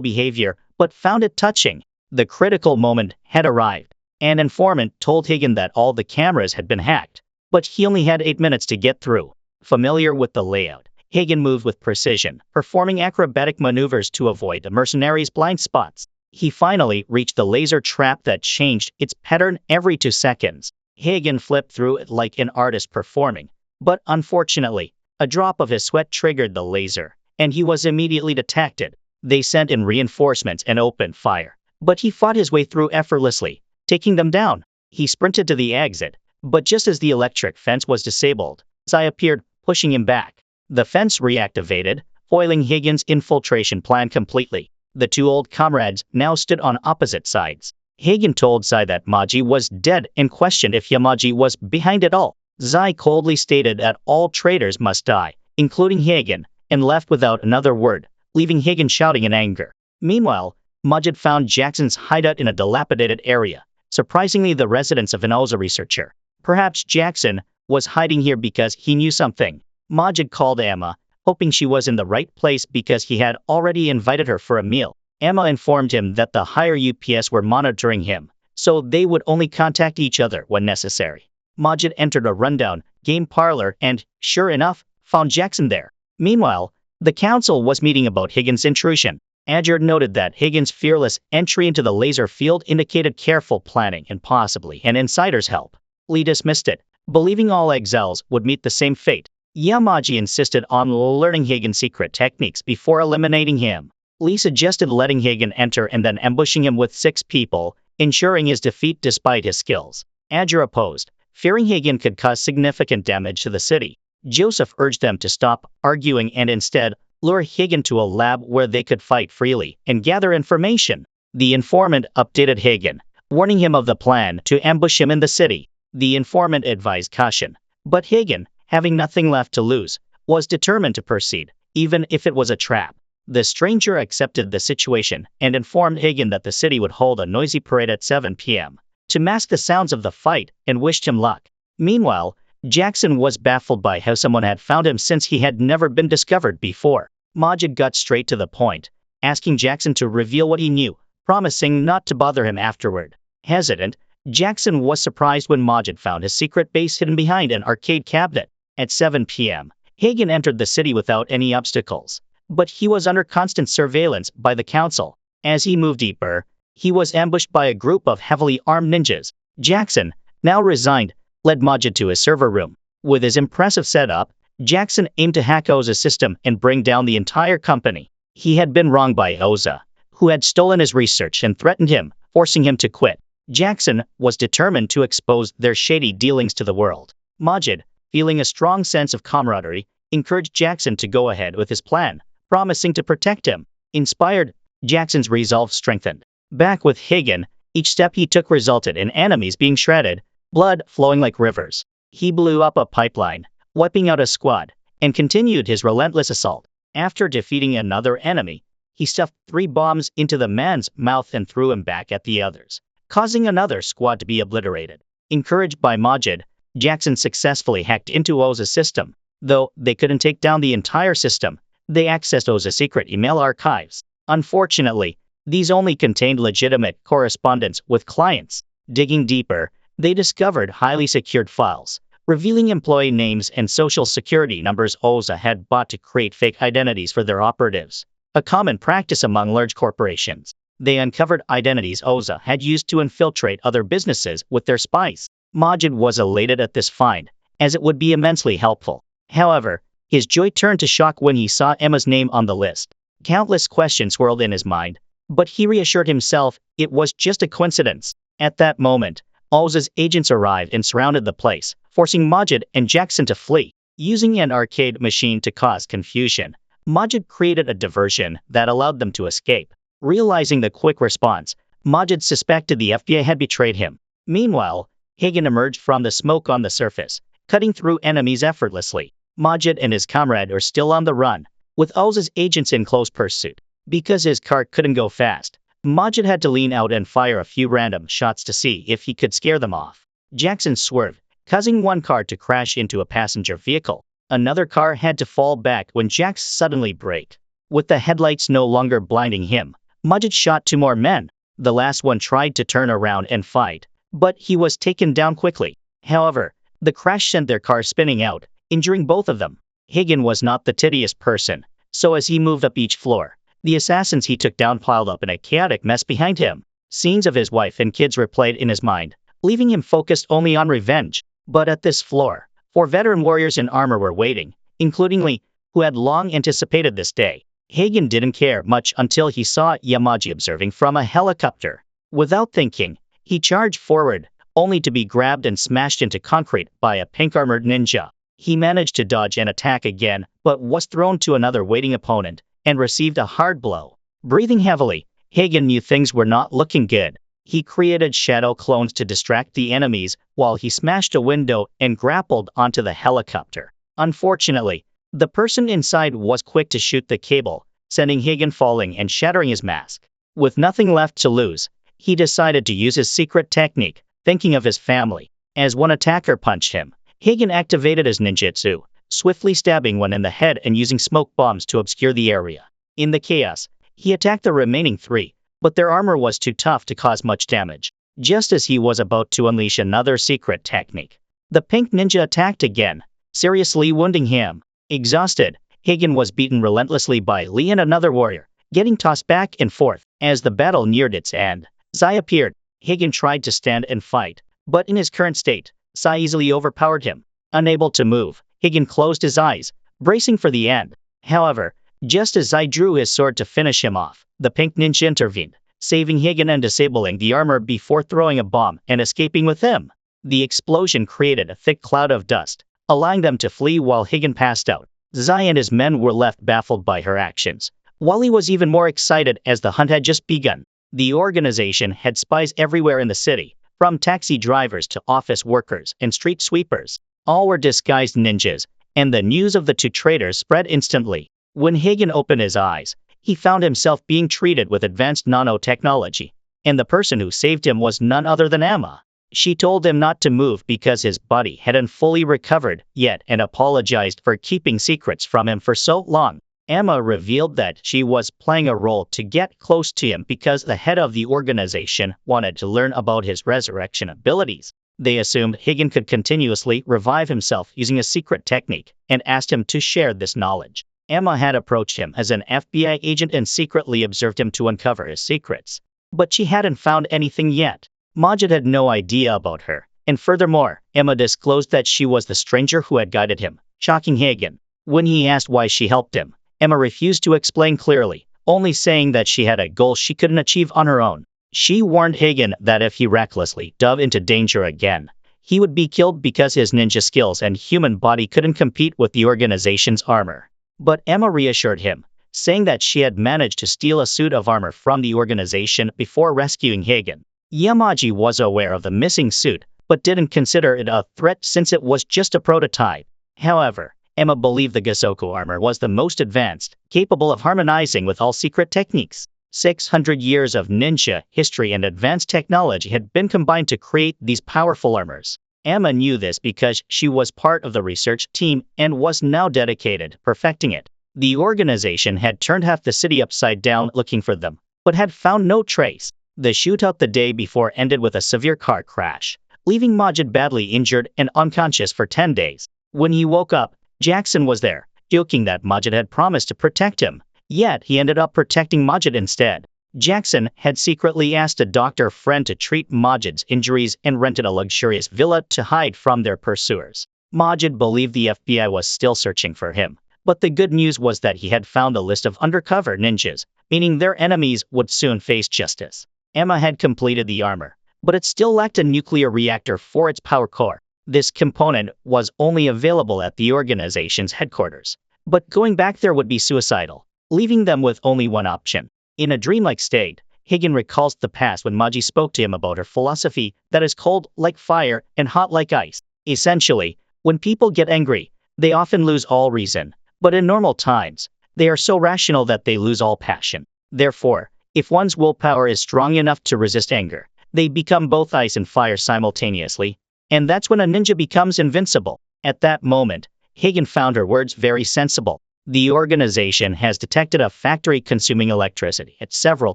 behavior, but found it touching. The critical moment had arrived. An informant told Higan that all the cameras had been hacked, but he only had 8 minutes to get through. Familiar with the layout, Higan moved with precision, performing acrobatic maneuvers to avoid the mercenaries' blind spots. He finally reached the laser trap that changed its pattern every 2 seconds. Higan flipped through it like an artist performing, but unfortunately, a drop of his sweat triggered the laser, and he was immediately detected. They sent in reinforcements and opened fire, but he fought his way through effortlessly, taking them down. He sprinted to the exit, but just as the electric fence was disabled, Zai appeared, pushing him back. The fence reactivated, foiling Higan's infiltration plan completely. The two old comrades now stood on opposite sides. Higan told Zai that Maji was dead and questioned if Yamaji was behind it all. Zai coldly stated that all traitors must die, including Higan, and left without another word, leaving Hagen shouting in anger. Meanwhile, Majid found Jackson's hideout in a dilapidated area, surprisingly the residence of an Oza researcher. Perhaps Jackson was hiding here because he knew something. Majid called Emma, hoping she was in the right place because he had already invited her for a meal. Emma informed him that the higher UPS were monitoring him, so they would only contact each other when necessary. Majid entered a rundown game parlor and, sure enough, found Jackson there. Meanwhile, the council was meeting about Higgins' intrusion. Adjard noted that Higgins' fearless entry into the laser field indicated careful planning and possibly an insider's help. Lee dismissed it, believing all exiles would meet the same fate. Yamaji insisted on learning Higgins' secret techniques before eliminating him. Lee suggested letting Hagen enter and then ambushing him with 6 people, ensuring his defeat despite his skills. Adjard opposed, fearing Hagen could cause significant damage to the city. Joseph urged them to stop arguing and instead lure Hagen to a lab where they could fight freely and gather information. The informant updated Hagen, warning him of the plan to ambush him in the city. The informant advised caution, but Hagen, having nothing left to lose, was determined to proceed, even if it was a trap. The stranger accepted the situation and informed Hagen that the city would hold a noisy parade at 7 p.m. to mask the sounds of the fight and wished him luck. Meanwhile, Jackson was baffled by how someone had found him since he had never been discovered before. Majid got straight to the point, asking Jackson to reveal what he knew, promising not to bother him afterward. Hesitant, Jackson was surprised when Majid found his secret base hidden behind an arcade cabinet. At 7 p.m., Hagen entered the city without any obstacles, but he was under constant surveillance by the council. As he moved deeper, he was ambushed by a group of heavily armed ninjas. Jackson, now resigned, led Majid to his server room. With his impressive setup, Jackson aimed to hack Oza's system and bring down the entire company. He had been wronged by Oza, who had stolen his research and threatened him, forcing him to quit. Jackson was determined to expose their shady dealings to the world. Majid, feeling a strong sense of camaraderie, encouraged Jackson to go ahead with his plan, promising to protect him. Inspired, Jackson's resolve strengthened. Back with Hagen, each step he took resulted in enemies being shredded, blood flowing like rivers. He blew up a pipeline, wiping out a squad, and continued his relentless assault. After defeating another enemy, he stuffed 3 bombs into the man's mouth and threw him back at the others, causing another squad to be obliterated. Encouraged by Majid, Jackson successfully hacked into Oza's system. Though they couldn't take down the entire system, they accessed Oza's secret email archives. Unfortunately, these only contained legitimate correspondence with clients. Digging deeper, they discovered highly secured files, revealing employee names and social security numbers Oza had bought to create fake identities for their operatives, a common practice among large corporations. They uncovered identities Oza had used to infiltrate other businesses with their spies. Majid was elated at this find, as it would be immensely helpful. However, his joy turned to shock when he saw Emma's name on the list. Countless questions swirled in his mind, but he reassured himself it was just a coincidence. At that moment, Oza's agents arrived and surrounded the place, forcing Majid and Jackson to flee. Using an arcade machine to cause confusion, Majid created a diversion that allowed them to escape. Realizing the quick response, Majid suspected the FBI had betrayed him. Meanwhile, Hagen emerged from the smoke on the surface, cutting through enemies effortlessly. Majid and his comrade are still on the run, with Oza's agents in close pursuit. Because his cart couldn't go fast, Majid had to lean out and fire a few random shots to see if he could scare them off. Jackson swerved, causing one car to crash into a passenger vehicle. Another car had to fall back when Jax suddenly braked. With the headlights no longer blinding him, Majid shot 2 more men. The last one tried to turn around and fight, but he was taken down quickly. However, the crash sent their car spinning out, injuring both of them. Hagen was not the tedious person, so as he moved up each floor, the assassins he took down piled up in a chaotic mess behind him. Scenes of his wife and kids replayed in his mind, leaving him focused only on revenge. But at this floor, 4 veteran warriors in armor were waiting, including Lee, who had long anticipated this day. Hagen didn't care much until he saw Yamaji observing from a helicopter. Without thinking, he charged forward, only to be grabbed and smashed into concrete by a pink-armored ninja. He managed to dodge and attack again, but was thrown to another waiting opponent, and received a hard blow. Breathing heavily, Hagen knew things were not looking good. He created shadow clones to distract the enemies while he smashed a window and grappled onto the helicopter. Unfortunately, The person inside was quick to shoot the cable, sending Higan falling and shattering his mask. With nothing left to lose, he decided to use his secret technique, thinking of his family. As one attacker punched him, Higan activated his ninjutsu, swiftly stabbing one in the head and using smoke bombs to obscure the area. In the chaos, he attacked the remaining three, but their armor was too tough to cause much damage. Just as he was about to unleash another secret technique, the pink ninja attacked again, seriously wounding him. Exhausted, Higan was beaten relentlessly by Lee and another warrior, getting tossed back and forth. As the battle neared its end, Zai appeared. Higan tried to stand and fight, but in his current state, Zai easily overpowered him. Unable to move, Higan closed his eyes, bracing for the end. However, just as Zai drew his sword to finish him off, the pink ninja intervened, saving Higan and disabling the armor before throwing a bomb and escaping with him. The explosion created a thick cloud of dust, allowing them to flee while Higan passed out. Zai and his men were left baffled by her actions. Wally was even more excited as the hunt had just begun. The organization had spies everywhere in the city, from taxi drivers to office workers and street sweepers. All were disguised ninjas, and the news of the two traitors spread instantly. When Higan opened his eyes, he found himself being treated with advanced nanotechnology, and the person who saved him was none other than Emma. She told him not to move because his body hadn't fully recovered yet and apologized for keeping secrets from him for so long. Emma revealed that she was playing a role to get close to him because the head of the organization wanted to learn about his resurrection abilities. They assumed Higan could continuously revive himself using a secret technique and asked him to share this knowledge. Emma had approached him as an FBI agent and secretly observed him to uncover his secrets. But she hadn't found anything yet. Majid had no idea about her, and furthermore, Emma disclosed that she was the stranger who had guided him, shocking Higan. When he asked why she helped him, Emma refused to explain clearly, only saying that she had a goal she couldn't achieve on her own. She warned Higan that if he recklessly dove into danger again, he would be killed because his ninja skills and human body couldn't compete with the organization's armor. But Emma reassured him, saying that she had managed to steal a suit of armor from the organization before rescuing Higan. Yamaji was aware of the missing suit, but didn't consider it a threat since it was just a prototype. However, Emma believed the Gasoku armor was the most advanced, capable of harmonizing with all secret techniques. 600 years of ninja history and advanced technology had been combined to create these powerful armors. Emma knew this because she was part of the research team and was now dedicated to perfecting it. The organization had turned half the city upside down looking for them, but had found no trace. The shootout the day before ended with a severe car crash, leaving Majid badly injured and unconscious for 10 days. When he woke up, Jackson was there, joking that Majid had promised to protect him, yet he ended up protecting Majid instead. Jackson had secretly asked a doctor friend to treat Majid's injuries and rented a luxurious villa to hide from their pursuers. Majid believed the FBI was still searching for him, but the good news was that he had found a list of undercover ninjas, meaning their enemies would soon face justice. Emma had completed the armor, but it still lacked a nuclear reactor for its power core. This component was only available at the organization's headquarters, but going back there would be suicidal, leaving them with only one option. In a dreamlike state, Higan recalls the past when Maji spoke to him about her philosophy that is cold like fire and hot like ice. Essentially, when people get angry, they often lose all reason, but in normal times, they are so rational that they lose all passion. Therefore, if one's willpower is strong enough to resist anger, they become both ice and fire simultaneously, and that's when a ninja becomes invincible. At that moment, Higan found her words very sensible. The organization has detected a factory consuming electricity at several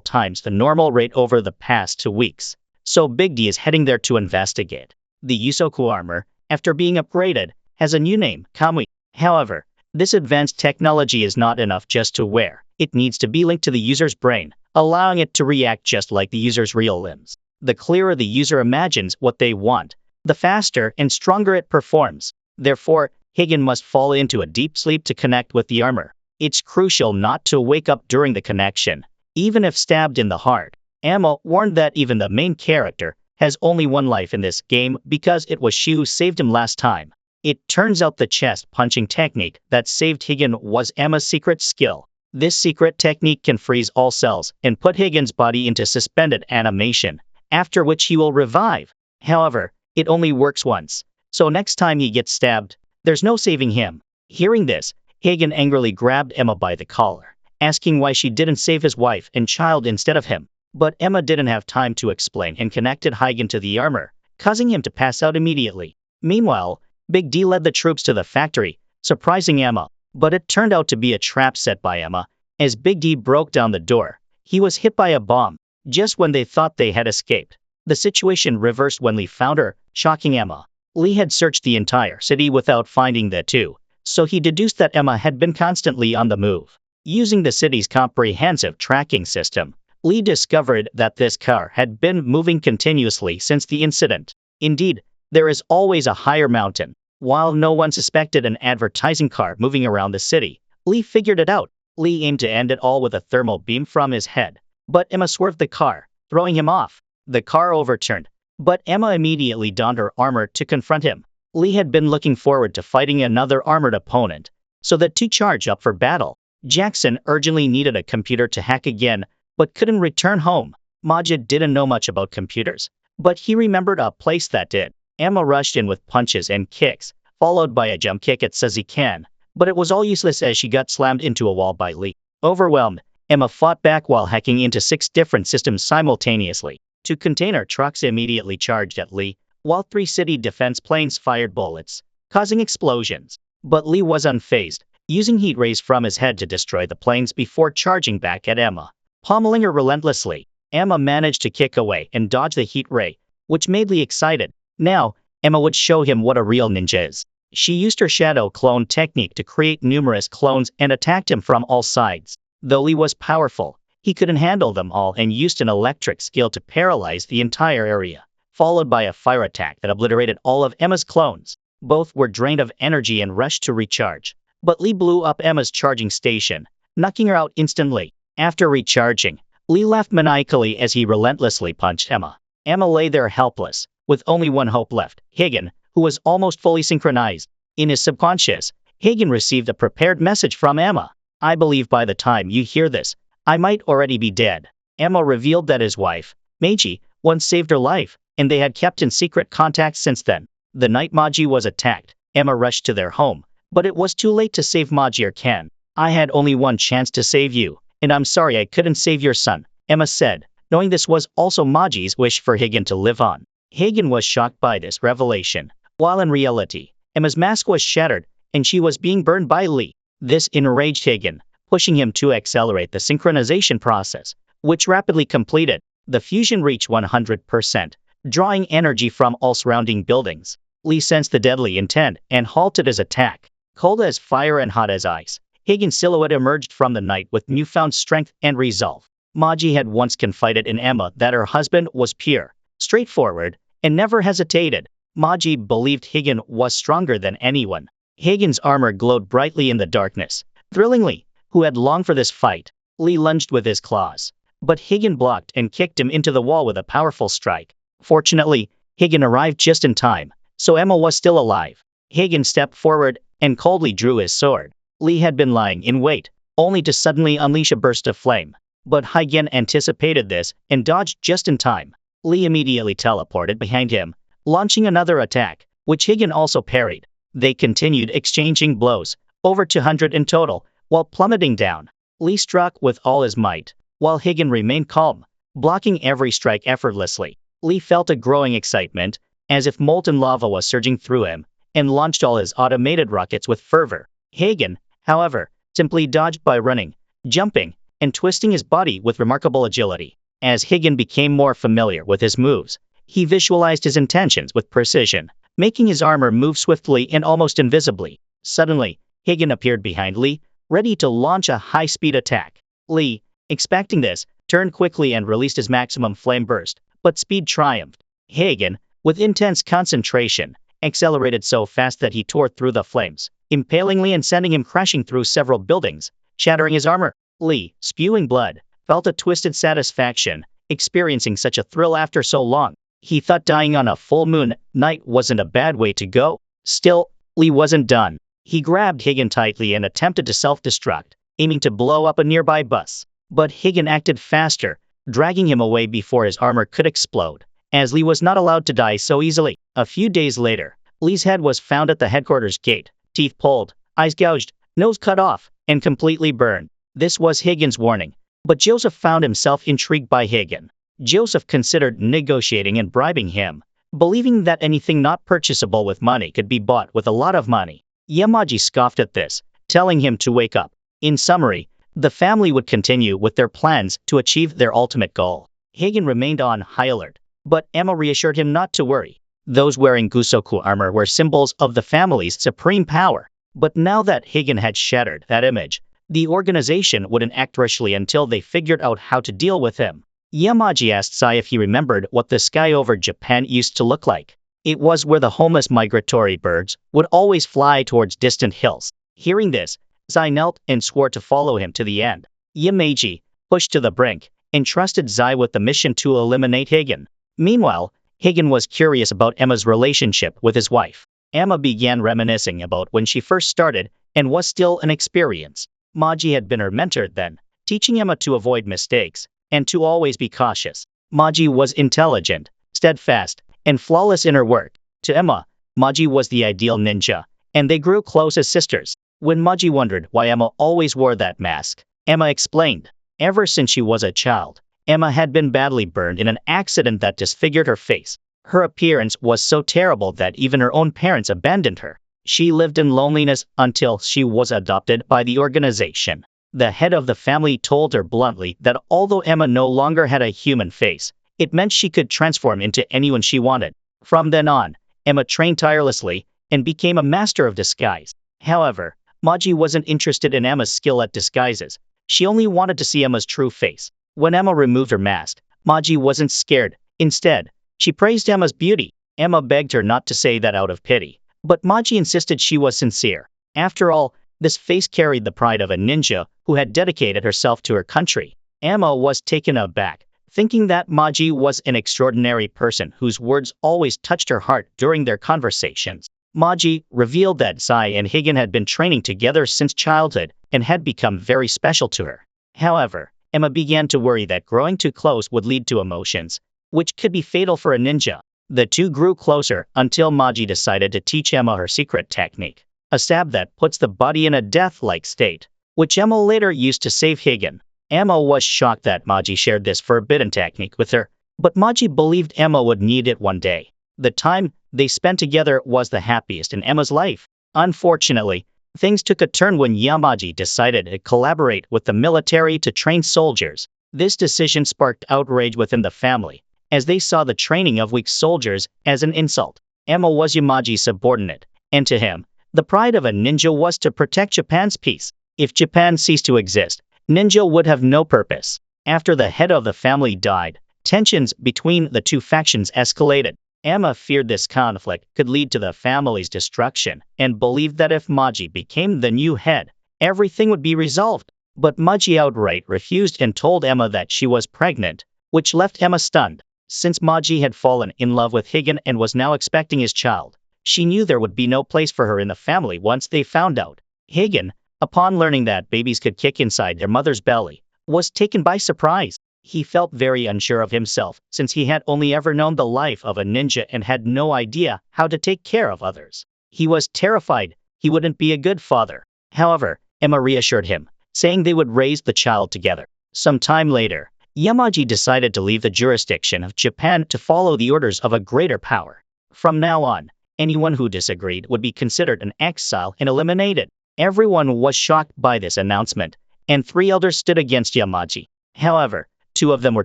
times the normal rate over the past 2 weeks, so Big D is heading there to investigate. The Yusoku armor, after being upgraded, has a new name, Kamui. However, this advanced technology is not enough just to wear. It needs to be linked to the user's brain, allowing it to react just like the user's real limbs. The clearer the user imagines what they want, the faster and stronger it performs. Therefore, Higan must fall into a deep sleep to connect with the armor. It's crucial not to wake up during the connection, even if stabbed in the heart. Emma warned that even the main character has only one life in this game because it was she who saved him last time. It turns out the chest punching technique that saved Higan was Emma's secret skill. This secret technique can freeze all cells and put Higan's body into suspended animation, after which he will revive. However, it only works once, so next time he gets stabbed, there's no saving him. Hearing this, Hagen angrily grabbed Emma by the collar, asking why she didn't save his wife and child instead of him. But Emma didn't have time to explain and connected Hagen to the armor, causing him to pass out immediately. Meanwhile, Big D led the troops to the factory, surprising Emma, but it turned out to be a trap set by Emma. As Big D broke down the door, he was hit by a bomb, just when they thought they had escaped. The situation reversed when Lee found her, shocking Emma. Lee had searched the entire city without finding the two, so he deduced that Emma had been constantly on the move. Using the city's comprehensive tracking system, Lee discovered that this car had been moving continuously since the incident. Indeed, there is always a higher mountain. While no one suspected an advertising car moving around the city, Lee figured it out. Lee aimed to end it all with a thermal beam from his head, but Emma swerved the car, throwing him off. The car overturned, but Emma immediately donned her armor to confront him. Lee had been looking forward to fighting another armored opponent, so that to charge up for battle. Jackson urgently needed a computer to hack again, but couldn't return home. Majid didn't know much about computers, but he remembered a place that did. Emma rushed in with punches and kicks, followed by a jump kick at Suzuki, but it was all useless as she got slammed into a wall by Lee. Overwhelmed, Emma fought back while hacking into 6 different systems simultaneously. 2 container trucks immediately charged at Lee, while 3 city defense planes fired bullets, causing explosions. But Lee was unfazed, using heat rays from his head to destroy the planes before charging back at Emma, pommeling her relentlessly. Emma managed to kick away and dodge the heat ray, which made Lee excited. Now, Emma would show him what a real ninja is. She used her shadow clone technique to create numerous clones and attacked him from all sides. Though Lee was powerful, he couldn't handle them all and used an electric skill to paralyze the entire area, followed by a fire attack that obliterated all of Emma's clones. Both were drained of energy and rushed to recharge, but Lee blew up Emma's charging station, knocking her out instantly. After recharging, Lee laughed maniacally as he relentlessly punched Emma. Emma lay there helpless, with only one hope left: Hagen, who was almost fully synchronized. In his subconscious, Hagen received a prepared message from Emma. "I believe by the time you hear this, I might already be dead." Emma revealed that his wife, Meiji, once saved her life, and they had kept in secret contact since then. The night Maji was attacked, Emma rushed to their home, but it was too late to save Maji or Ken. "I had only one chance to save you, and I'm sorry I couldn't save your son," Emma said, knowing this was also Maji's wish for Hagen to live on. Hagen was shocked by this revelation, while in reality, Emma's mask was shattered, and she was being burned by Lee. This enraged Hagen, pushing him to accelerate the synchronization process, which rapidly completed. The fusion reached 100%, drawing energy from all surrounding buildings. Lee sensed the deadly intent and halted his attack. Cold as fire and hot as ice, Hagen's silhouette emerged from the night with newfound strength and resolve. Maji had once confided in Emma that her husband was pure, straightforward, and never hesitated. Maji believed Hagen was stronger than anyone. Hagen's armor glowed brightly in the darkness. Thrillingly, who had longed for this fight, Lee lunged with his claws, but Hagen blocked and kicked him into the wall with a powerful strike. Fortunately, Hagen arrived just in time, so Emma was still alive. Hagen stepped forward and coldly drew his sword. Lee had been lying in wait, only to suddenly unleash a burst of flame. But Hagen anticipated this and dodged just in time. Lee immediately teleported behind him, launching another attack, which Hagen also parried. They continued exchanging blows, over 200 in total, while plummeting down. Lee struck with all his might, while Hagen remained calm, blocking every strike effortlessly. Lee felt a growing excitement, as if molten lava was surging through him, and launched all his automated rockets with fervor. Hagen, however, simply dodged by running, jumping, and twisting his body with remarkable agility. As Hagen became more familiar with his moves, he visualized his intentions with precision, making his armor move swiftly and almost invisibly. Suddenly, Hagen appeared behind Lee, ready to launch a high-speed attack. Lee, expecting this, turned quickly and released his maximum flame burst, but speed triumphed. Hagen, with intense concentration, accelerated so fast that he tore through the flames, impaling Lee and sending him crashing through several buildings, shattering his armor. Lee, spewing blood, felt a twisted satisfaction, experiencing such a thrill after so long. He thought dying on a full moon night wasn't a bad way to go. Still, Lee wasn't done. He grabbed Hagen tightly and attempted to self-destruct, aiming to blow up a nearby bus. But Hagen acted faster, dragging him away before his armor could explode, as Lee was not allowed to die so easily. A few days later, Lee's head was found at the headquarters gate, teeth pulled, eyes gouged, nose cut off, and completely burned. This was Higgins' warning, but Joseph found himself intrigued by Higgin. Joseph considered negotiating and bribing him, believing that anything not purchasable with money could be bought with a lot of money. Yamaji scoffed at this, telling him to wake up. In summary, the family would continue with their plans to achieve their ultimate goal. Higgin remained on high alert, but Emma reassured him not to worry. Those wearing Gusoku armor were symbols of the family's supreme power. But now that Higgin had shattered that image, the organization wouldn't act rashly until they figured out how to deal with him. Yamaji asked Sai if he remembered what the sky over Japan used to look like. It was where the homeless migratory birds would always fly towards distant hills. Hearing this, Sai knelt and swore to follow him to the end. Yamaji, pushed to the brink, entrusted Sai with the mission to eliminate Higgin. Meanwhile, Higgin was curious about Emma's relationship with his wife. Emma began reminiscing about when she first started and was still inexperienced. Maji had been her mentor then, teaching Emma to avoid mistakes and to always be cautious. Maji was intelligent, steadfast, and flawless in her work. To Emma, Maji was the ideal ninja, and they grew close as sisters. When Maji wondered why Emma always wore that mask, Emma explained. Ever since she was a child, Emma had been badly burned in an accident that disfigured her face. Her appearance was so terrible that even her own parents abandoned her. She lived in loneliness until she was adopted by the organization. The head of the family told her bluntly that although Emma no longer had a human face, it meant she could transform into anyone she wanted. From then on, Emma trained tirelessly and became a master of disguise. However, Maji wasn't interested in Emma's skill at disguises. She only wanted to see Emma's true face. When Emma removed her mask, Maji wasn't scared. Instead, she praised Emma's beauty. Emma begged her not to say that out of pity, but Maji insisted she was sincere. After all, this face carried the pride of a ninja who had dedicated herself to her country. Emma was taken aback, thinking that Maji was an extraordinary person whose words always touched her heart during their conversations. Maji revealed that Sai and Higgin had been training together since childhood and had become very special to her. However, Emma began to worry that growing too close would lead to emotions, which could be fatal for a ninja. The two grew closer until Maji decided to teach Emma her secret technique, a stab that puts the body in a death-like state, which Emma later used to save Higgin. Emma was shocked that Maji shared this forbidden technique with her, but Maji believed Emma would need it one day. The time they spent together was the happiest in Emma's life. Unfortunately, things took a turn when Yamaji decided to collaborate with the military to train soldiers. This decision sparked outrage within the family, as they saw the training of weak soldiers as an insult. Emma was Yamaji's subordinate, and to him, the pride of a ninja was to protect Japan's peace. If Japan ceased to exist, ninja would have no purpose. After the head of the family died, tensions between the two factions escalated. Emma feared this conflict could lead to the family's destruction and believed that if Maji became the new head, everything would be resolved. But Maji outright refused and told Emma that she was pregnant, which left Emma stunned. Since Maji had fallen in love with Higgin and was now expecting his child, she knew there would be no place for her in the family once they found out. Higgin, upon learning that babies could kick inside their mother's belly, was taken by surprise. He felt very unsure of himself since he had only ever known the life of a ninja and had no idea how to take care of others. He was terrified he wouldn't be a good father. However, Emma reassured him, saying they would raise the child together. Some time later, Yamaji decided to leave the jurisdiction of Japan to follow the orders of a greater power. From now on, anyone who disagreed would be considered an exile and eliminated. Everyone was shocked by this announcement, and 3 elders stood against Yamaji. However, 2 of them were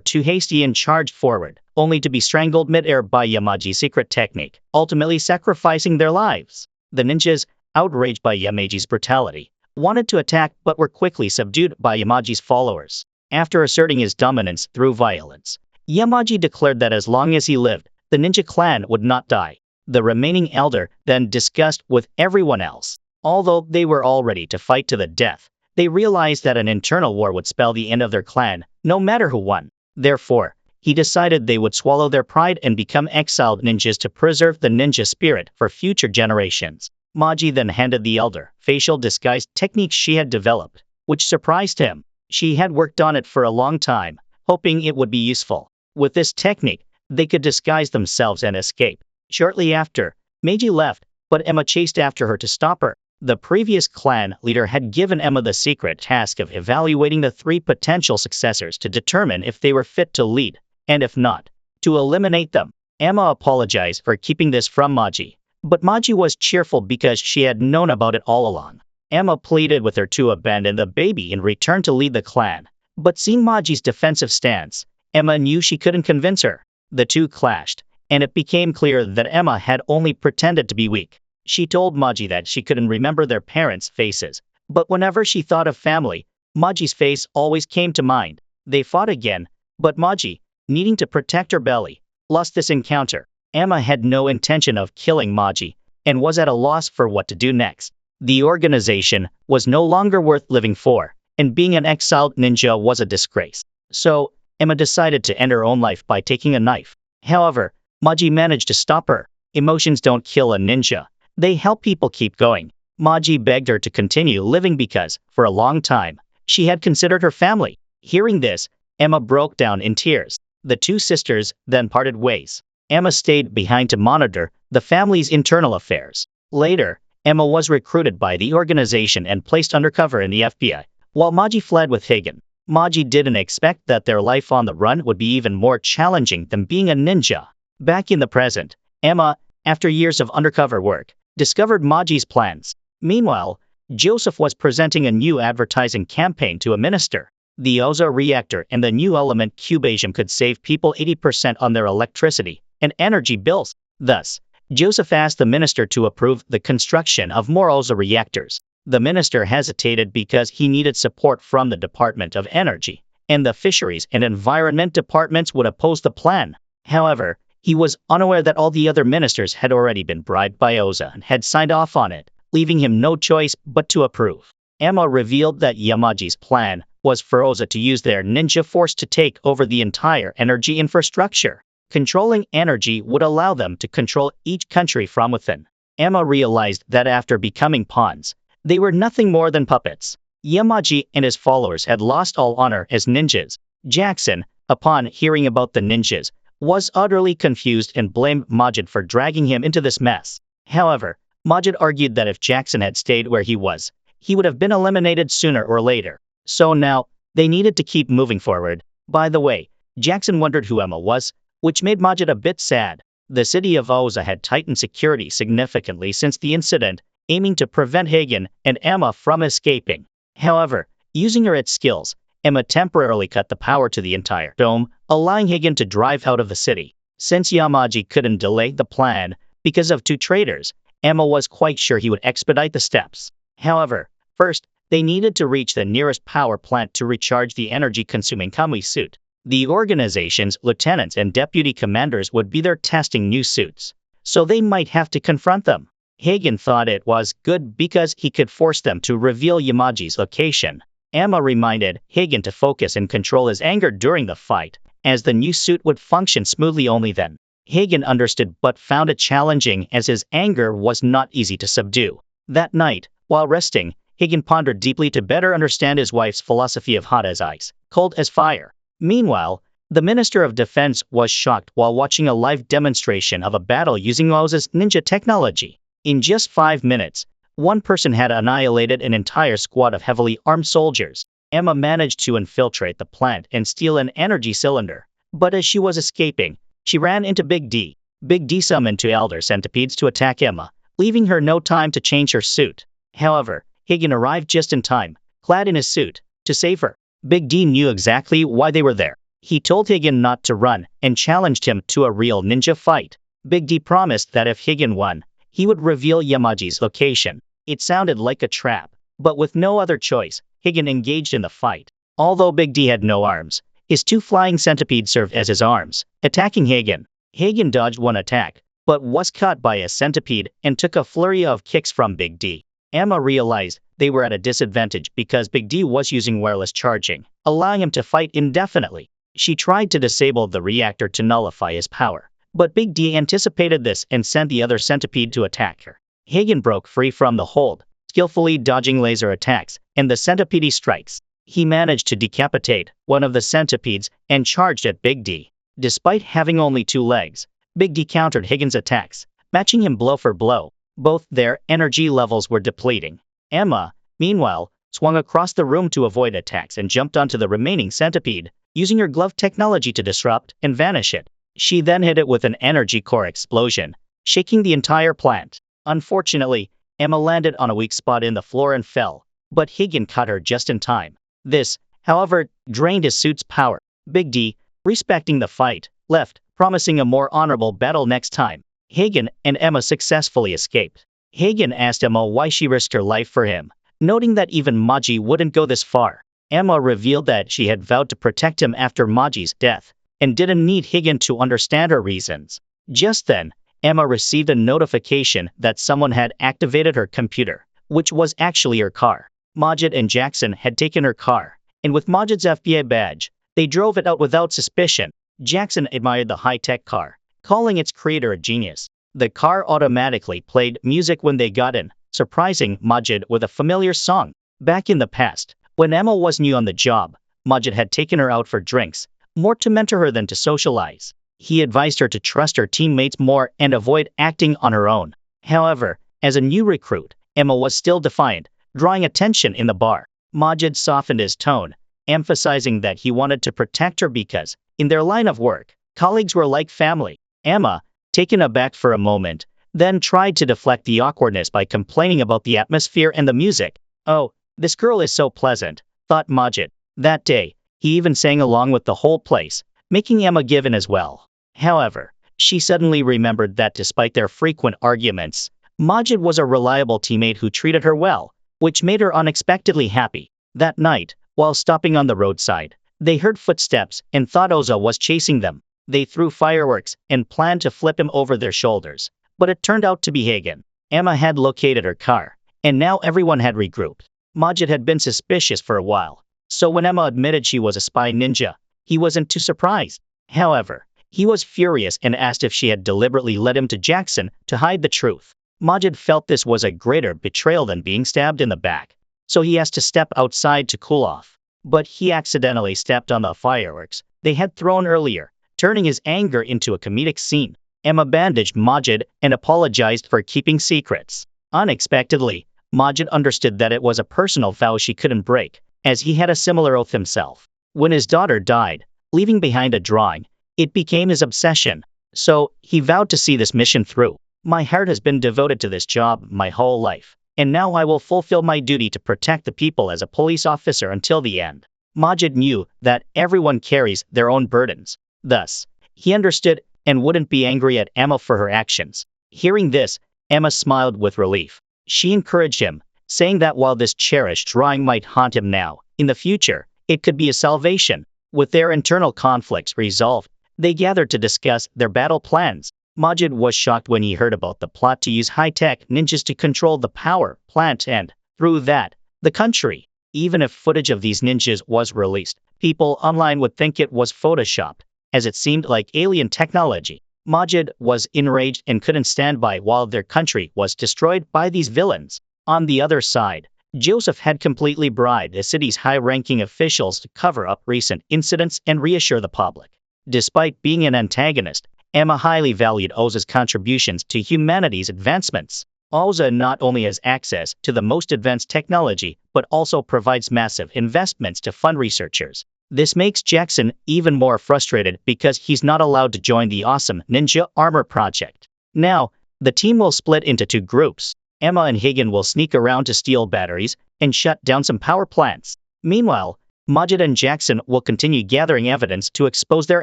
too hasty and charged forward, only to be strangled mid-air by Yamaji's secret technique, ultimately sacrificing their lives. The ninjas, outraged by Yamaji's brutality, wanted to attack but were quickly subdued by Yamaji's followers. After asserting his dominance through violence, Yamaji declared that as long as he lived, the ninja clan would not die. The remaining elder then discussed with everyone else. Although they were all ready to fight to the death, they realized that an internal war would spell the end of their clan, no matter who won. Therefore, he decided they would swallow their pride and become exiled ninjas to preserve the ninja spirit for future generations. Maji then handed the elder facial disguise technique she had developed, which surprised him. She had worked on it for a long time, hoping it would be useful. With this technique, they could disguise themselves and escape. Shortly after, Meiji left, but Emma chased after her to stop her. The previous clan leader had given Emma the secret task of evaluating the 3 potential successors to determine if they were fit to lead, and if not, to eliminate them. Emma apologized for keeping this from Maji, but Maji was cheerful because she had known about it all along. Emma pleaded with her to abandon the baby and return to lead the clan, but seeing Maji's defensive stance, Emma knew she couldn't convince her. The two clashed, and it became clear that Emma had only pretended to be weak. She told Maji that she couldn't remember their parents' faces, but whenever she thought of family, Maji's face always came to mind. They fought again, but Maji, needing to protect her belly, lost this encounter. Emma had no intention of killing Maji, and was at a loss for what to do next. The organization was no longer worth living for, and being an exiled ninja was a disgrace. So, Emma decided to end her own life by taking a knife. However, Maji managed to stop her. Emotions don't kill a ninja. They help people keep going. Maji begged her to continue living because, for a long time, she had considered her family. Hearing this, Emma broke down in tears. The two sisters then parted ways. Emma stayed behind to monitor the family's internal affairs. Later, Emma was recruited by the organization and placed undercover in the FBI, while Maji fled with Hagen. Maji didn't expect that their life on the run would be even more challenging than being a ninja. Back in the present, Emma, after years of undercover work, discovered Maji's plans. Meanwhile, Joseph was presenting a new advertising campaign to a minister. The Oza reactor and the new element Cubasium could save people 80% on their electricity and energy bills. Thus, Joseph asked the minister to approve the construction of more Oza reactors. The minister hesitated because he needed support from the Department of Energy, and the Fisheries and Environment departments would oppose the plan. However, he was unaware that all the other ministers had already been bribed by Oza and had signed off on it, leaving him no choice but to approve. Emma revealed that Yamaji's plan was for Oza to use their ninja force to take over the entire energy infrastructure. Controlling energy would allow them to control each country from within. Emma realized that after becoming pawns, they were nothing more than puppets. Yamaji and his followers had lost all honor as ninjas. Jackson, upon hearing about the ninjas, was utterly confused and blamed Majid for dragging him into this mess. However, Majid argued that if Jackson had stayed where he was, he would have been eliminated sooner or later. So now, they needed to keep moving forward. By the way, Jackson wondered who Emma was, which made Majid a bit sad. The city of Oza had tightened security significantly since the incident, aiming to prevent Hagen and Emma from escaping. However, using her skills, Emma temporarily cut the power to the entire dome, allowing Hagen to drive out of the city. Since Yamaji couldn't delay the plan because of 2 traitors, Emma was quite sure he would expedite the steps. However, first, they needed to reach the nearest power plant to recharge the energy-consuming Kamui suit. The organization's lieutenants and deputy commanders would be there testing new suits, so they might have to confront them. Hagen thought it was good because he could force them to reveal Yamaji's location. Emma reminded Hagen to focus and control his anger during the fight, as the new suit would function smoothly only then. Hagen understood but found it challenging as his anger was not easy to subdue. That night, while resting, Hagen pondered deeply to better understand his wife's philosophy of hot as ice, cold as fire. Meanwhile, the Minister of Defense was shocked while watching a live demonstration of a battle using Oza's ninja technology. In just 5 minutes, one person had annihilated an entire squad of heavily armed soldiers. Emma managed to infiltrate the plant and steal an energy cylinder, but as she was escaping, she ran into Big D. Big D summoned 2 elder centipedes to attack Emma, leaving her no time to change her suit. However, Hagen arrived just in time, clad in his suit, to save her. Big D knew exactly why they were there. He told Hagen not to run and challenged him to a real ninja fight. Big D promised that if Hagen won, he would reveal Yamaji's location. It sounded like a trap, but with no other choice, Hagen engaged in the fight. Although Big D had no arms, his 2 flying centipedes served as his arms, attacking Hagen. Hagen dodged one attack, but was caught by a centipede and took a flurry of kicks from Big D. Emma realized they were at a disadvantage because Big D was using wireless charging, allowing him to fight indefinitely. She tried to disable the reactor to nullify his power, but Big D anticipated this and sent the other centipede to attack her. Hagen broke free from the hold, skillfully dodging laser attacks and the centipede strikes. He managed to decapitate one of the centipedes and charged at Big D. Despite having only 2 legs, Big D countered Hagen's attacks, matching him blow for blow. Both their energy levels were depleting. Emma, meanwhile, swung across the room to avoid attacks and jumped onto the remaining centipede, using her glove technology to disrupt and vanish it. She then hit it with an energy core explosion, shaking the entire plant. Unfortunately, Emma landed on a weak spot in the floor and fell, but Higgin caught her just in time. This, however, drained his suit's power. Big D, respecting the fight, left, promising a more honorable battle next time. Higgin and Emma successfully escaped. Higgin asked Emma why she risked her life for him, noting that even Maji wouldn't go this far. Emma revealed that she had vowed to protect him after Maji's death, and didn't need Higgin to understand her reasons. Just then, Emma received a notification that someone had activated her computer, which was actually her car. Majid and Jackson had taken her car, and with Majid's FBI badge, they drove it out without suspicion. Jackson admired the high-tech car, calling its creator a genius. The car automatically played music when they got in, surprising Majid with a familiar song. Back in the past, when Emma was new on the job, Majid had taken her out for drinks, more to mentor her than to socialize. He advised her to trust her teammates more and avoid acting on her own. However, as a new recruit, Emma was still defiant, drawing attention in the bar. Majid softened his tone, emphasizing that he wanted to protect her because, in their line of work, colleagues were like family. Emma, taken aback for a moment, then tried to deflect the awkwardness by complaining about the atmosphere and the music. "Oh, this girl is so pleasant," thought Majid. That day, he even sang along with the whole place, making Emma give in as well. However, she suddenly remembered that despite their frequent arguments, Majid was a reliable teammate who treated her well, which made her unexpectedly happy. That night, while stopping on the roadside, they heard footsteps and thought Oza was chasing them. They threw fireworks and planned to flip him over their shoulders, but it turned out to be Hagen. Emma had located her car, and now everyone had regrouped. Majid had been suspicious for a while, so when Emma admitted she was a spy ninja, he wasn't too surprised. However, he was furious and asked if she had deliberately led him to Jackson to hide the truth. Majid felt this was a greater betrayal than being stabbed in the back, so he asked to step outside to cool off. But he accidentally stepped on the fireworks they had thrown earlier, turning his anger into a comedic scene. Emma bandaged Majid and apologized for keeping secrets. Unexpectedly, Majid understood that it was a personal vow she couldn't break, as he had a similar oath himself. When his daughter died, leaving behind a drawing, it became his obsession. So, he vowed to see this mission through. "My heart has been devoted to this job my whole life, and now I will fulfill my duty to protect the people as a police officer until the end." Majid knew that everyone carries their own burdens. Thus, he understood and wouldn't be angry at Emma for her actions. Hearing this, Emma smiled with relief. She encouraged him, saying that while this cherished drawing might haunt him now, in the future, it could be a salvation. With their internal conflicts resolved, they gathered to discuss their battle plans. Majid was shocked when he heard about the plot to use high-tech ninjas to control the power plant and, through that, the country. Even if footage of these ninjas was released, people online would think it was photoshopped, as it seemed like alien technology. Majid was enraged and couldn't stand by while their country was destroyed by these villains. On the other side, Joseph had completely bribed the city's high-ranking officials to cover up recent incidents and reassure the public. Despite being an antagonist, Emma highly valued Oza's contributions to humanity's advancements. Oza not only has access to the most advanced technology, but also provides massive investments to fund researchers. This makes Jackson even more frustrated because he's not allowed to join the awesome Ninja Armor project. Now, the team will split into two groups. Emma and Hagen will sneak around to steal batteries and shut down some power plants. Meanwhile, Majid and Jackson will continue gathering evidence to expose their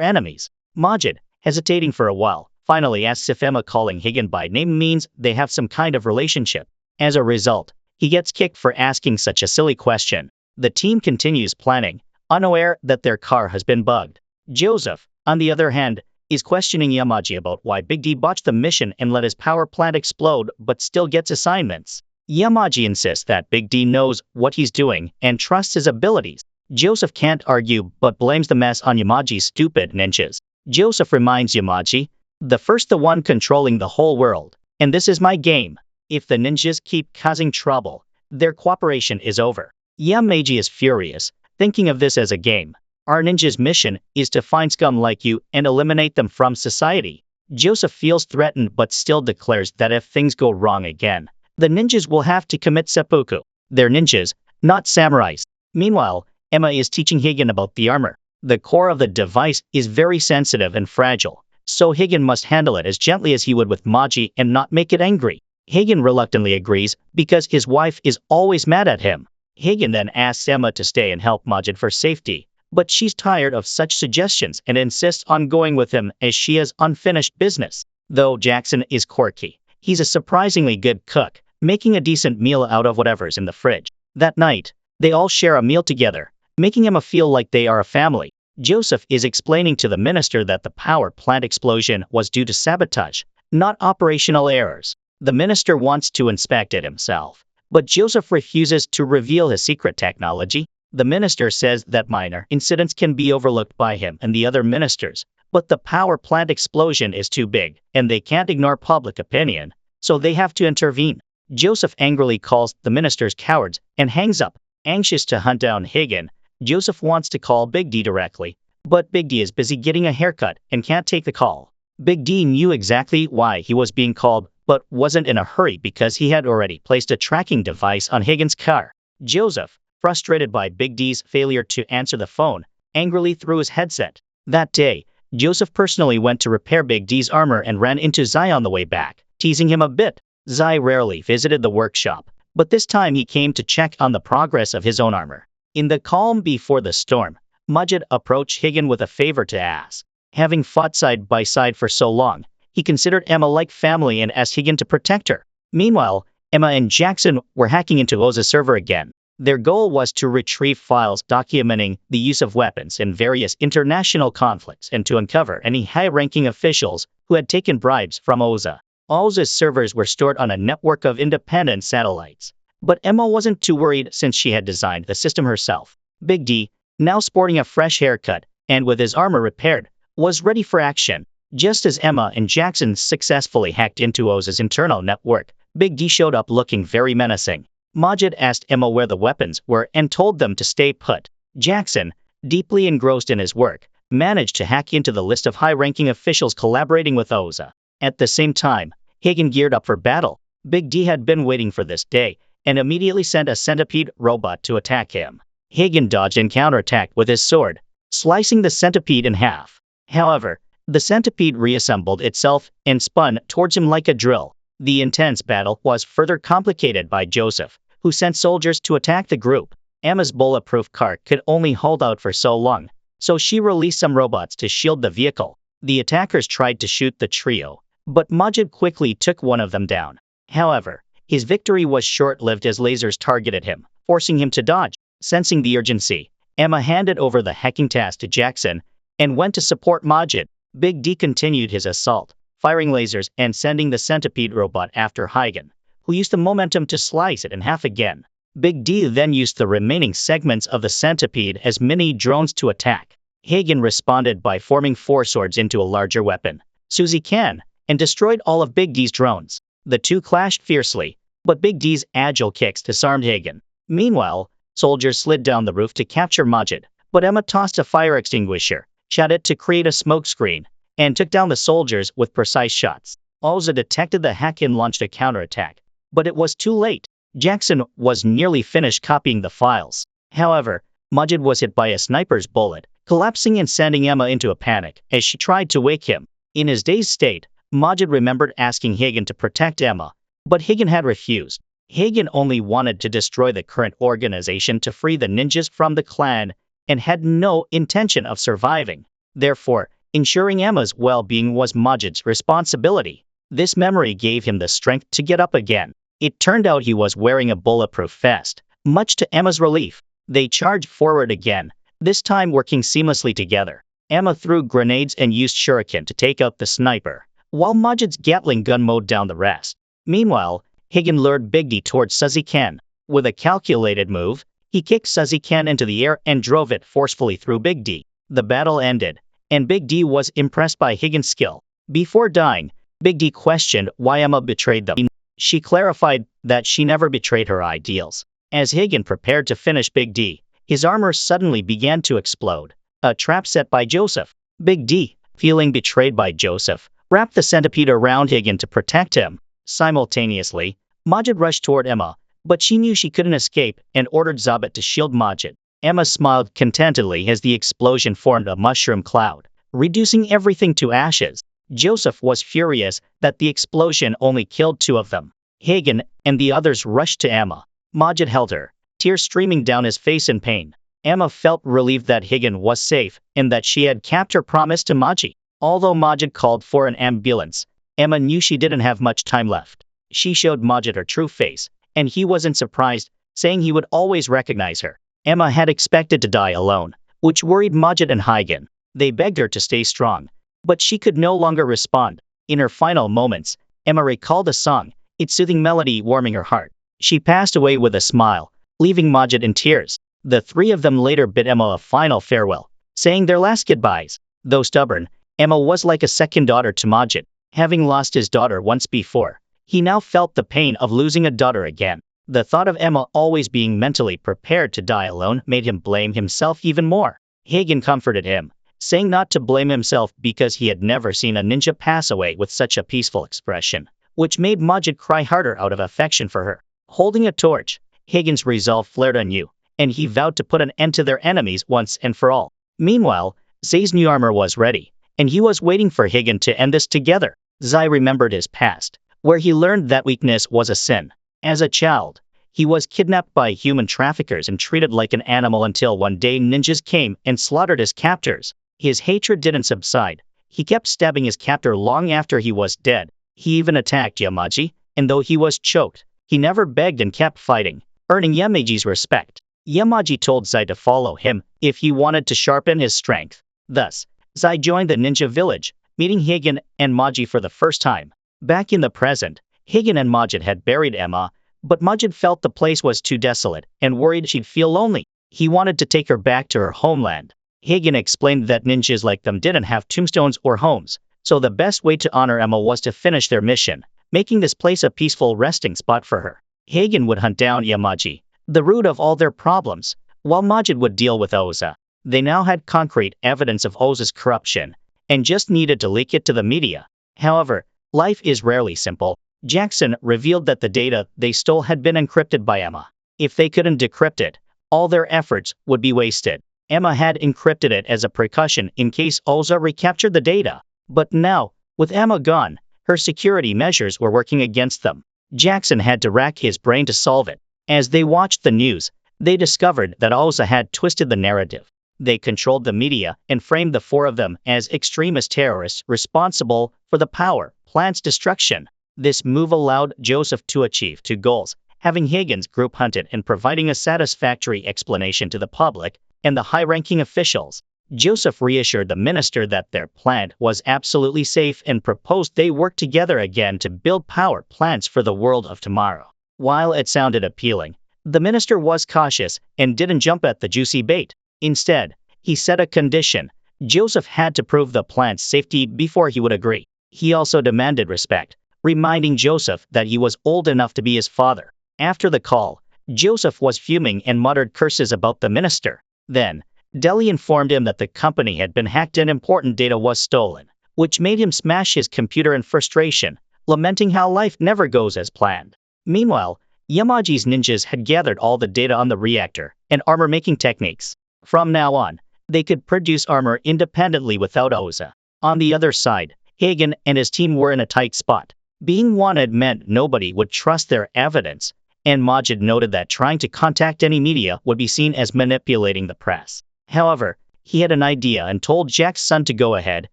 enemies. Majid, hesitating for a while, finally asks if Emma calling Hagen by name means they have some kind of relationship. As a result, he gets kicked for asking such a silly question. The team continues planning, unaware that their car has been bugged. Joseph, on the other hand, is questioning Yamaji about why Big D botched the mission and let his power plant explode but still gets assignments. Yamaji insists that Big D knows what he's doing and trusts his abilities. Joseph can't argue but blames the mess on Yamaji's stupid ninjas. Joseph reminds Yamaji, the one controlling the whole world, and this is my game. If the ninjas keep causing trouble, their cooperation is over. Yamaji is furious, thinking of this as a game. Our ninja's mission is to find scum like you and eliminate them from society. Joseph feels threatened but still declares that if things go wrong again, the ninjas will have to commit seppuku. They're ninjas, not samurais. Meanwhile, Emma is teaching Higen about the armor. The core of the device is very sensitive and fragile, so Higen must handle it as gently as he would with Maji and not make it angry. Higen reluctantly agrees because his wife is always mad at him. Higen then asks Emma to stay and help Majid for safety, but she's tired of such suggestions and insists on going with him as she has unfinished business. Though Jackson is quirky, he's a surprisingly good cook, making a decent meal out of whatever's in the fridge. That night, they all share a meal together, making Emma feel like they are a family. Joseph is explaining to the minister that the power plant explosion was due to sabotage, not operational errors. The minister wants to inspect it himself, but Joseph refuses to reveal his secret technology. The minister says that minor incidents can be overlooked by him and the other ministers, but the power plant explosion is too big, and they can't ignore public opinion, so they have to intervene. Joseph angrily calls the ministers cowards and hangs up. Anxious to hunt down Higen, Joseph wants to call Big D directly, but Big D is busy getting a haircut and can't take the call. Big D knew exactly why he was being called, but wasn't in a hurry because he had already placed a tracking device on Higen's car. Joseph, frustrated by Big D's failure to answer the phone, angrily threw his headset. That day, Joseph personally went to repair Big D's armor and ran into Zai on the way back, teasing him a bit. Zai rarely visited the workshop, but this time he came to check on the progress of his own armor. In the calm before the storm, Majid approached Higen with a favor to ask. Having fought side by side for so long, he considered Emma like family and asked Higen to protect her. Meanwhile, Emma and Jackson were hacking into Oza's server again. Their goal was to retrieve files documenting the use of weapons in various international conflicts and to uncover any high-ranking officials who had taken bribes from Oza. Oza's servers were stored on a network of independent satellites, but Emma wasn't too worried since she had designed the system herself. Big D, now sporting a fresh haircut and with his armor repaired, was ready for action. Just as Emma and Jackson successfully hacked into Oza's internal network, Big D showed up looking very menacing. Majid asked Emma where the weapons were and told them to stay put. Jackson, deeply engrossed in his work, managed to hack into the list of high-ranking officials collaborating with Oza. At the same time, Higen geared up for battle. Big D had been waiting for this day and immediately sent a centipede robot to attack him. Higen dodged and counterattacked with his sword, slicing the centipede in half. However, the centipede reassembled itself and spun towards him like a drill. The intense battle was further complicated by Joseph, who sent soldiers to attack the group. Emma's bulletproof car could only hold out for so long, so she released some robots to shield the vehicle. The attackers tried to shoot the trio, but Majid quickly took one of them down. However, his victory was short-lived as lasers targeted him, forcing him to dodge. Sensing the urgency, Emma handed over the hacking task to Jackson and went to support Majid. Big D continued his assault, firing lasers and sending the centipede robot after Higen, who used the momentum to slice it in half again. Big D then used the remaining segments of the centipede as mini drones to attack. Higen responded by forming 4 swords into a larger weapon, Suzy Can, and destroyed all of Big D's drones. The two clashed fiercely, but Big D's agile kicks disarmed Higen. Meanwhile, soldiers slid down the roof to capture Majid, but Emma tossed a fire extinguisher, shot it to create a smoke screen, and took down the soldiers with precise shots. Oza detected the hack and launched a counterattack, but it was too late. Jackson was nearly finished copying the files. However, Majid was hit by a sniper's bullet, collapsing and sending Emma into a panic as she tried to wake him. In his dazed state, Majid remembered asking Higen to protect Emma, but Higen had refused. Higen only wanted to destroy the current organization to free the ninjas from the clan and had no intention of surviving. Therefore, ensuring Emma's well-being was Majid's responsibility. This memory gave him the strength to get up again. It turned out he was wearing a bulletproof vest, much to Emma's relief. They charged forward again, this time working seamlessly together. Emma threw grenades and used shuriken to take out the sniper, while Majid's Gatling gun mowed down the rest. Meanwhile, Higen lured Big D towards Suzy Can. With a calculated move, he kicked Suzy Can into the air and drove it forcefully through Big D. The battle ended, and Big D was impressed by Higen's skill. Before dying, Big D questioned why Emma betrayed them. She clarified that she never betrayed her ideals. As Higen prepared to finish Big D, his armor suddenly began to explode, a trap set by Joseph. Big D, feeling betrayed by Joseph, wrapped the centipede around Higan to protect him. Simultaneously, Majid rushed toward Emma, but she knew she couldn't escape and ordered Zabit to shield Majid. Emma smiled contentedly as the explosion formed a mushroom cloud, reducing everything to ashes. Joseph was furious that the explosion only killed 2 of them. Hagen and the others rushed to Emma. Majid held her, tears streaming down his face in pain. Emma felt relieved that Hagen was safe and that she had kept her promise to Majid. Although Majid called for an ambulance, Emma knew she didn't have much time left. She showed Majid her true face, and he wasn't surprised, saying he would always recognize her. Emma had expected to die alone, which worried Majid and Hagen. They begged her to stay strong, but she could no longer respond. In her final moments, Emma recalled a song, its soothing melody warming her heart. She passed away with a smile, leaving Majid in tears. The 3 of them later bid Emma a final farewell, saying their last goodbyes. Though stubborn, Emma was like a second daughter to Majid. Having lost his daughter once before, he now felt the pain of losing a daughter again. The thought of Emma always being mentally prepared to die alone made him blame himself even more. Hagen comforted him, saying not to blame himself because he had never seen a ninja pass away with such a peaceful expression, which made Majid cry harder out of affection for her. Holding a torch, Hagen's resolve flared anew, and he vowed to put an end to their enemies once and for all. Meanwhile, Zai's new armor was ready, and he was waiting for Hagen to end this together. Zai remembered his past, where he learned that weakness was a sin. As a child, he was kidnapped by human traffickers and treated like an animal until one day ninjas came and slaughtered his captors. His hatred didn't subside. He kept stabbing his captor long after he was dead. He even attacked Yamaji, and though he was choked, he never begged and kept fighting, earning Yamaji's respect. Yamaji told Zai to follow him if he wanted to sharpen his strength. Thus, Zai joined the ninja village, meeting Hagen and Maji for the first time. Back in the present, Hagen and Majid had buried Emma, but Majid felt the place was too desolate and worried she'd feel lonely. He wanted to take her back to her homeland. Hagen explained that ninjas like them didn't have tombstones or homes, so the best way to honor Emma was to finish their mission, making this place a peaceful resting spot for her. Hagen would hunt down Yamaji, the root of all their problems, while Majid would deal with Oza. They now had concrete evidence of Oza's corruption, and just needed to leak it to the media. However, life is rarely simple. Jackson revealed that the data they stole had been encrypted by Emma. If they couldn't decrypt it, all their efforts would be wasted. Emma had encrypted it as a precaution in case Oza recaptured the data. But now, with Emma gone, her security measures were working against them. Jackson had to rack his brain to solve it. As they watched the news, they discovered that Oza had twisted the narrative. They controlled the media and framed the 4 of them as extremist terrorists responsible for the power plant's destruction. This move allowed Joseph to achieve 2 goals, having Hagen's group hunted and providing a satisfactory explanation to the public and the high-ranking officials. Joseph reassured the minister that their plan was absolutely safe and proposed they work together again to build power plants for the world of tomorrow. While it sounded appealing, the minister was cautious and didn't jump at the juicy bait. Instead, he set a condition. Joseph had to prove the plant's safety before he would agree. He also demanded respect, reminding Joseph that he was old enough to be his father. After the call, Joseph was fuming and muttered curses about the minister. Then, Deli informed him that the company had been hacked and important data was stolen, which made him smash his computer in frustration, lamenting how life never goes as planned. Meanwhile, Yamaji's ninjas had gathered all the data on the reactor and armor-making techniques. From now on, they could produce armor independently without Oza. On the other side, Hagen and his team were in a tight spot. Being wanted meant nobody would trust their evidence, and Majid noted that trying to contact any media would be seen as manipulating the press. However, he had an idea and told Jack's son to go ahead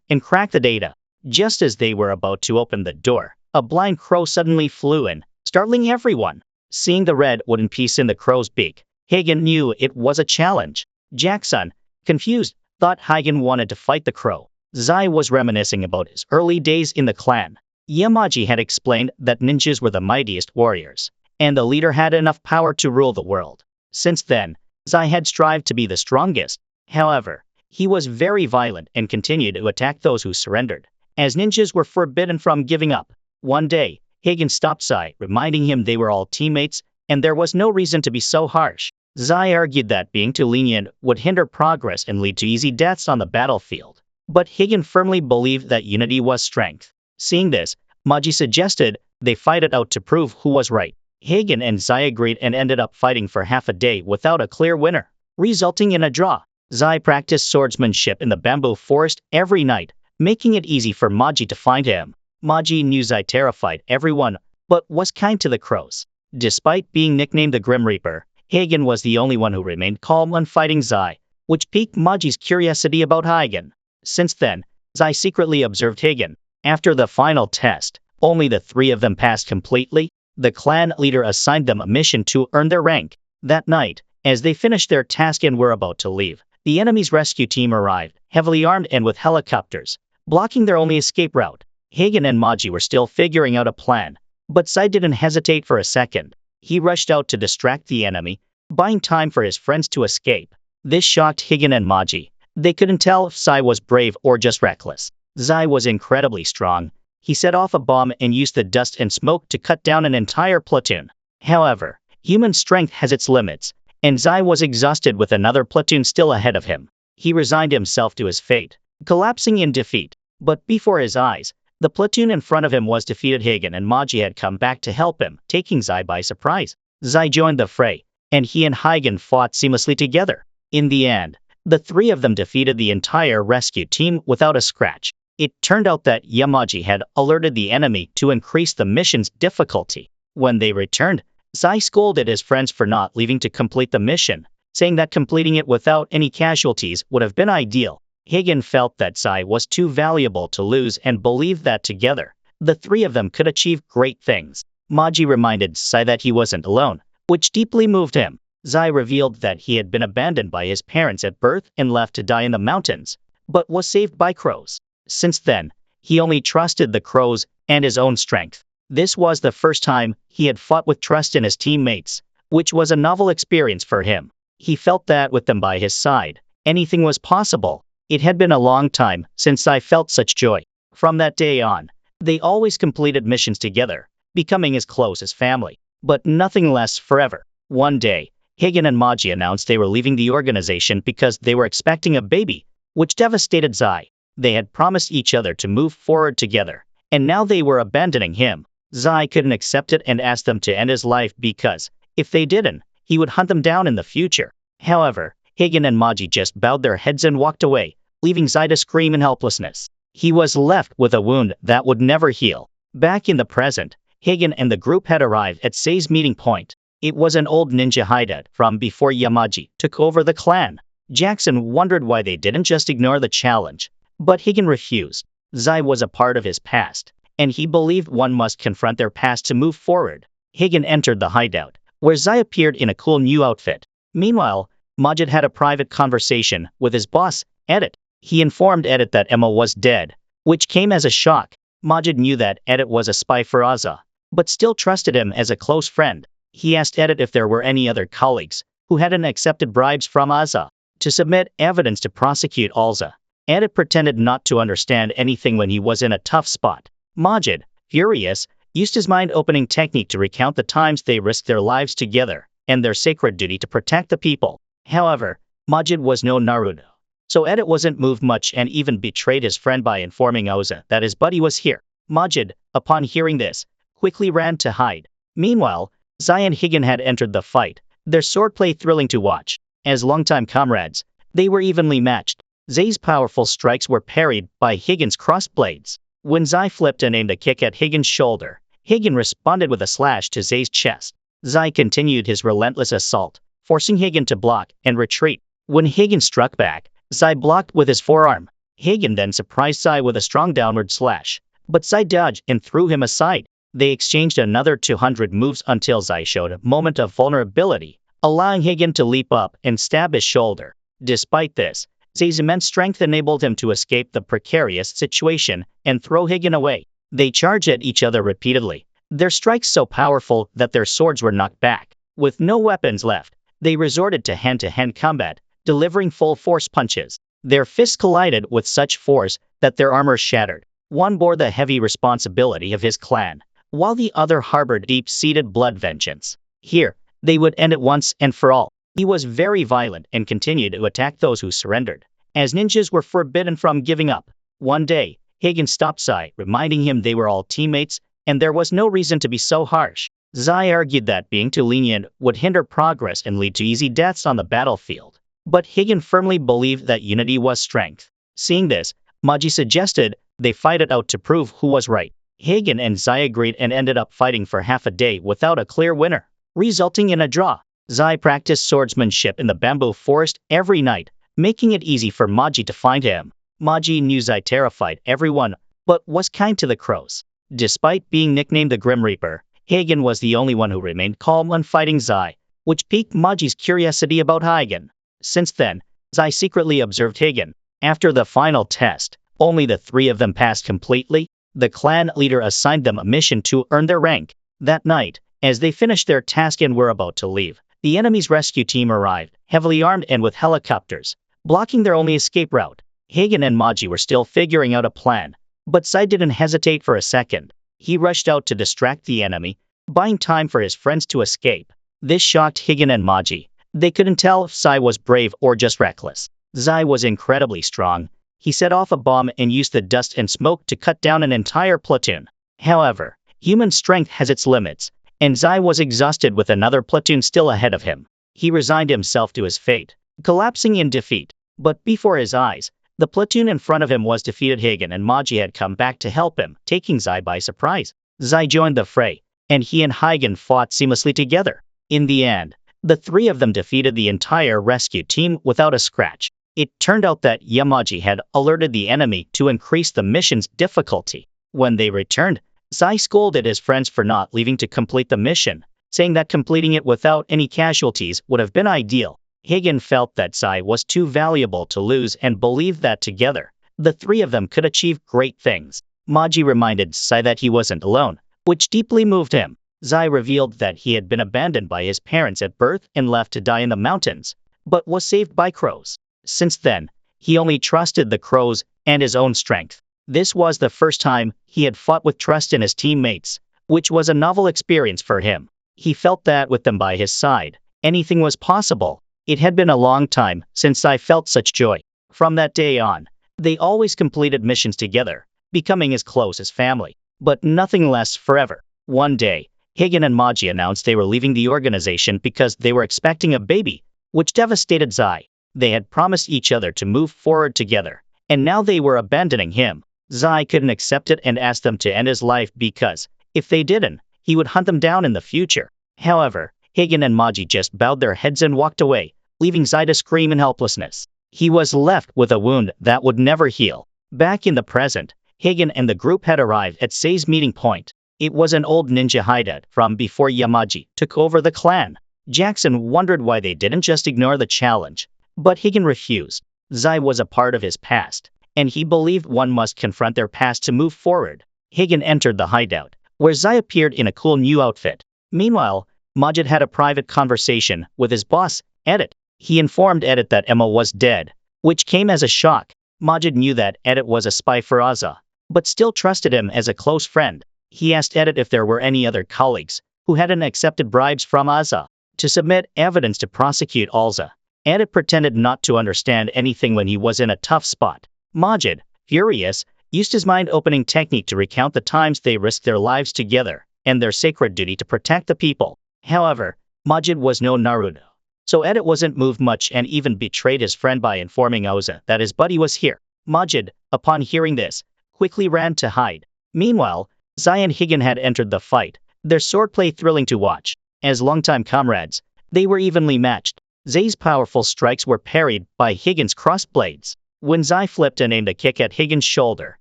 and crack the data. Just as they were about to open the door, a blind crow suddenly flew in, startling everyone. Seeing the red wooden piece in the crow's beak, Hagen knew it was a challenge. Jackson, confused, thought Hagen wanted to fight the crow. Zai was reminiscing about his early days in the clan. Yamaji had explained that ninjas were the mightiest warriors, and the leader had enough power to rule the world. Since then, Zai had strived to be the strongest. However, he was very violent and continued to attack those who surrendered, as ninjas were forbidden from giving up. One day, Hagen stopped Zai, reminding him they were all teammates, and there was no reason to be so harsh. Zai argued that being too lenient would hinder progress and lead to easy deaths on the battlefield. But Hagen firmly believed that unity was strength. Seeing this, Maji suggested they fight it out to prove who was right. Hagen and Zai agreed and ended up fighting for half a day without a clear winner, resulting in a draw. Zai practiced swordsmanship in the bamboo forest every night, making it easy for Maji to find him. Maji knew Zai terrified everyone, but was kind to the crows. Despite being nicknamed the Grim Reaper, Hagen was the only one who remained calm when fighting Zai, which piqued Maji's curiosity about Hagen. Since then, Zai secretly observed Hagen. After the final test, only the three of them passed completely. The clan leader assigned them a mission to earn their rank. That night, as they finished their task and were about to leave, the enemy's rescue team arrived, heavily armed and with helicopters, blocking their only escape route. Hagen and Maji were still figuring out a plan, but Zai didn't hesitate for a second. He rushed out to distract the enemy, buying time for his friends to escape. This shocked Hagen and Maji. They couldn't tell if Zai was brave or just reckless. Zai was incredibly strong. He set off a bomb and used the dust and smoke to cut down an entire platoon. However, human strength has its limits, and Zai was exhausted with another platoon still ahead of him. He resigned himself to his fate, collapsing in defeat. But before his eyes, the platoon in front of him was defeated. Hagen and Maji had come back to help him, taking Zai by surprise. Zai joined the fray, and he and Hagen fought seamlessly together. In the end, the three of them defeated the entire rescue team without a scratch. It turned out that Yamaji had alerted the enemy to increase the mission's difficulty. When they returned, Zai scolded his friends for not leaving to complete the mission, saying that completing it without any casualties would have been ideal. Hagen felt that Zai was too valuable to lose and believed that together, the three of them could achieve great things. Maji reminded Zai that he wasn't alone, which deeply moved him. Zai revealed that he had been abandoned by his parents at birth and left to die in the mountains, but was saved by crows. Since then, he only trusted the crows and his own strength. This was the first time he had fought with trust in his teammates, which was a novel experience for him. He felt that with them by his side, anything was possible. It had been a long time since I felt such joy. From that day on, they always completed missions together, becoming as close as family, but nothing lasts forever. One day, Hagen and Maji announced they were leaving the organization because they were expecting a baby, which devastated Zai. They had promised each other to move forward together, and now they were abandoning him. Zai couldn't accept it and asked them to end his life because, if they didn't, he would hunt them down in the future. However, Hagen and Maji just bowed their heads and walked away, leaving Zai to scream in helplessness. He was left with a wound that would never heal. Back in the present, Hagen and the group had arrived at Zai's meeting point. It was an old ninja hideout from before Yamaji took over the clan. Jackson wondered why they didn't just ignore the challenge, but Hagen refused. Zai was a part of his past, and he believed one must confront their past to move forward. Hagen entered the hideout, where Zai appeared in a cool new outfit. Meanwhile, Majid had a private conversation with his boss, Edit. He informed Edit that Emma was dead, which came as a shock. Majid knew that Edit was a spy for Azza, but still trusted him as a close friend. He asked Edit if there were any other colleagues who hadn't accepted bribes from Azza to submit evidence to prosecute Alza. Edit pretended not to understand anything when he was in a tough spot. Majid, furious, used his mind-opening technique to recount the times they risked their lives together and their sacred duty to protect the people. However, Majid was no Naruto, so Edit wasn't moved much and even betrayed his friend by informing Oza that his buddy was here. Majid, upon hearing this, quickly ran to hide. Meanwhile, Zai and Hagen had entered the fight, their swordplay thrilling to watch. As longtime comrades, they were evenly matched. Zai's powerful strikes were parried by Hagen's crossblades. When Zai flipped and aimed a kick at Hagen's shoulder, Hagen responded with a slash to Zai's chest. Zai continued his relentless assault, forcing Hagen to block and retreat. When Hagen struck back, Zai blocked with his forearm. Hagen then surprised Zai with a strong downward slash, but Zai dodged and threw him aside. They exchanged another 200 moves until Zai showed a moment of vulnerability, allowing Hagen to leap up and stab his shoulder. Despite this, Zai's immense strength enabled him to escape the precarious situation and throw Hagen away. They charged at each other repeatedly, their strikes so powerful that their swords were knocked back. With no weapons left, they resorted to hand-to-hand combat, delivering full-force punches. Their fists collided with such force that their armor shattered. One bore the heavy responsibility of his clan, while the other harbored deep-seated blood vengeance. Here, they would end it once and for all. He was very violent and continued to attack those who surrendered, as ninjas were forbidden from giving up. One day, Hagen stopped Zai, reminding him they were all teammates, and there was no reason to be so harsh. Zai argued that being too lenient would hinder progress and lead to easy deaths on the battlefield. But Hagen firmly believed that unity was strength. Seeing this, Maji suggested they fight it out to prove who was right. Hagen and Zai agreed and ended up fighting for half a day without a clear winner, resulting in a draw. Zai practiced swordsmanship in the bamboo forest every night, making it easy for Maji to find him. Maji knew Zai terrified everyone, but was kind to the crows. Despite being nicknamed the Grim Reaper, Hagen was the only one who remained calm when fighting Zai, which piqued Maji's curiosity about Hagen. Since then, Zai secretly observed Hagen. After the final test, only the three of them passed completely. The clan leader assigned them a mission to earn their rank. That night, as they finished their task and were about to leave, the enemy's rescue team arrived, heavily armed and with helicopters, blocking their only escape route. Hagen and Maji were still figuring out a plan, but Zai didn't hesitate for a second. He rushed out to distract the enemy, buying time for his friends to escape. This shocked Hagen and Maji. They couldn't tell if Zai was brave or just reckless. Zai was incredibly strong. He set off a bomb and used the dust and smoke to cut down an entire platoon. However, human strength has its limits, and Zai was exhausted with another platoon still ahead of him. He resigned himself to his fate, collapsing in defeat. But before his eyes, the platoon in front of him was defeated. Hagen and Maji had come back to help him, taking Zai by surprise. Zai joined the fray, and he and Hagen fought seamlessly together. In the end, the three of them defeated the entire rescue team without a scratch. It turned out that Yamaji had alerted the enemy to increase the mission's difficulty. When they returned, Zai scolded his friends for not leaving to complete the mission, saying that completing it without any casualties would have been ideal. Hagen felt that Zai was too valuable to lose and believed that together, the three of them could achieve great things. Maji reminded Zai that he wasn't alone, which deeply moved him. Zai revealed that he had been abandoned by his parents at birth and left to die in the mountains, but was saved by crows. Since then, he only trusted the crows and his own strength. This was the first time he had fought with trust in his teammates, which was a novel experience for him. He felt that with them by his side, anything was possible. It had been a long time since I felt such joy. From that day on, they always completed missions together, becoming as close as family, but nothing lasts forever. One day, Hagen and Maji announced they were leaving the organization because they were expecting a baby, which devastated Zai. They had promised each other to move forward together, and now they were abandoning him. Zai couldn't accept it and asked them to end his life because, if they didn't, he would hunt them down in the future. However, Hagen and Maji just bowed their heads and walked away, leaving Zai to scream in helplessness. He was left with a wound that would never heal. Back in the present, Hagen and the group had arrived at Zai's meeting point. It was an old ninja hideout from before Yamaji took over the clan. Jackson wondered why they didn't just ignore the challenge, but Hagen refused. Zai was a part of his past, and he believed one must confront their past to move forward. Hagen entered the hideout, where Zai appeared in a cool new outfit. Meanwhile, Majid had a private conversation with his boss, Edit. He informed Edit that Emma was dead, which came as a shock. Majid knew that Edit was a spy for Azza, but still trusted him as a close friend. He asked Edit if there were any other colleagues who hadn't accepted bribes from Azza to submit evidence to prosecute Alza. Edit pretended not to understand anything when he was in a tough spot. Majid, furious, used his mind-opening technique to recount the times they risked their lives together and their sacred duty to protect the people. However, Majid was no Naruto, so Edit wasn't moved much and even betrayed his friend by informing Oza that his buddy was here. Majid, upon hearing this, quickly ran to hide. Meanwhile, Zai and Hagen had entered the fight, their swordplay thrilling to watch. As longtime comrades, they were evenly matched. Zai's powerful strikes were parried by Hagen's crossed blades. When Zai flipped and aimed a kick at Hagen's shoulder,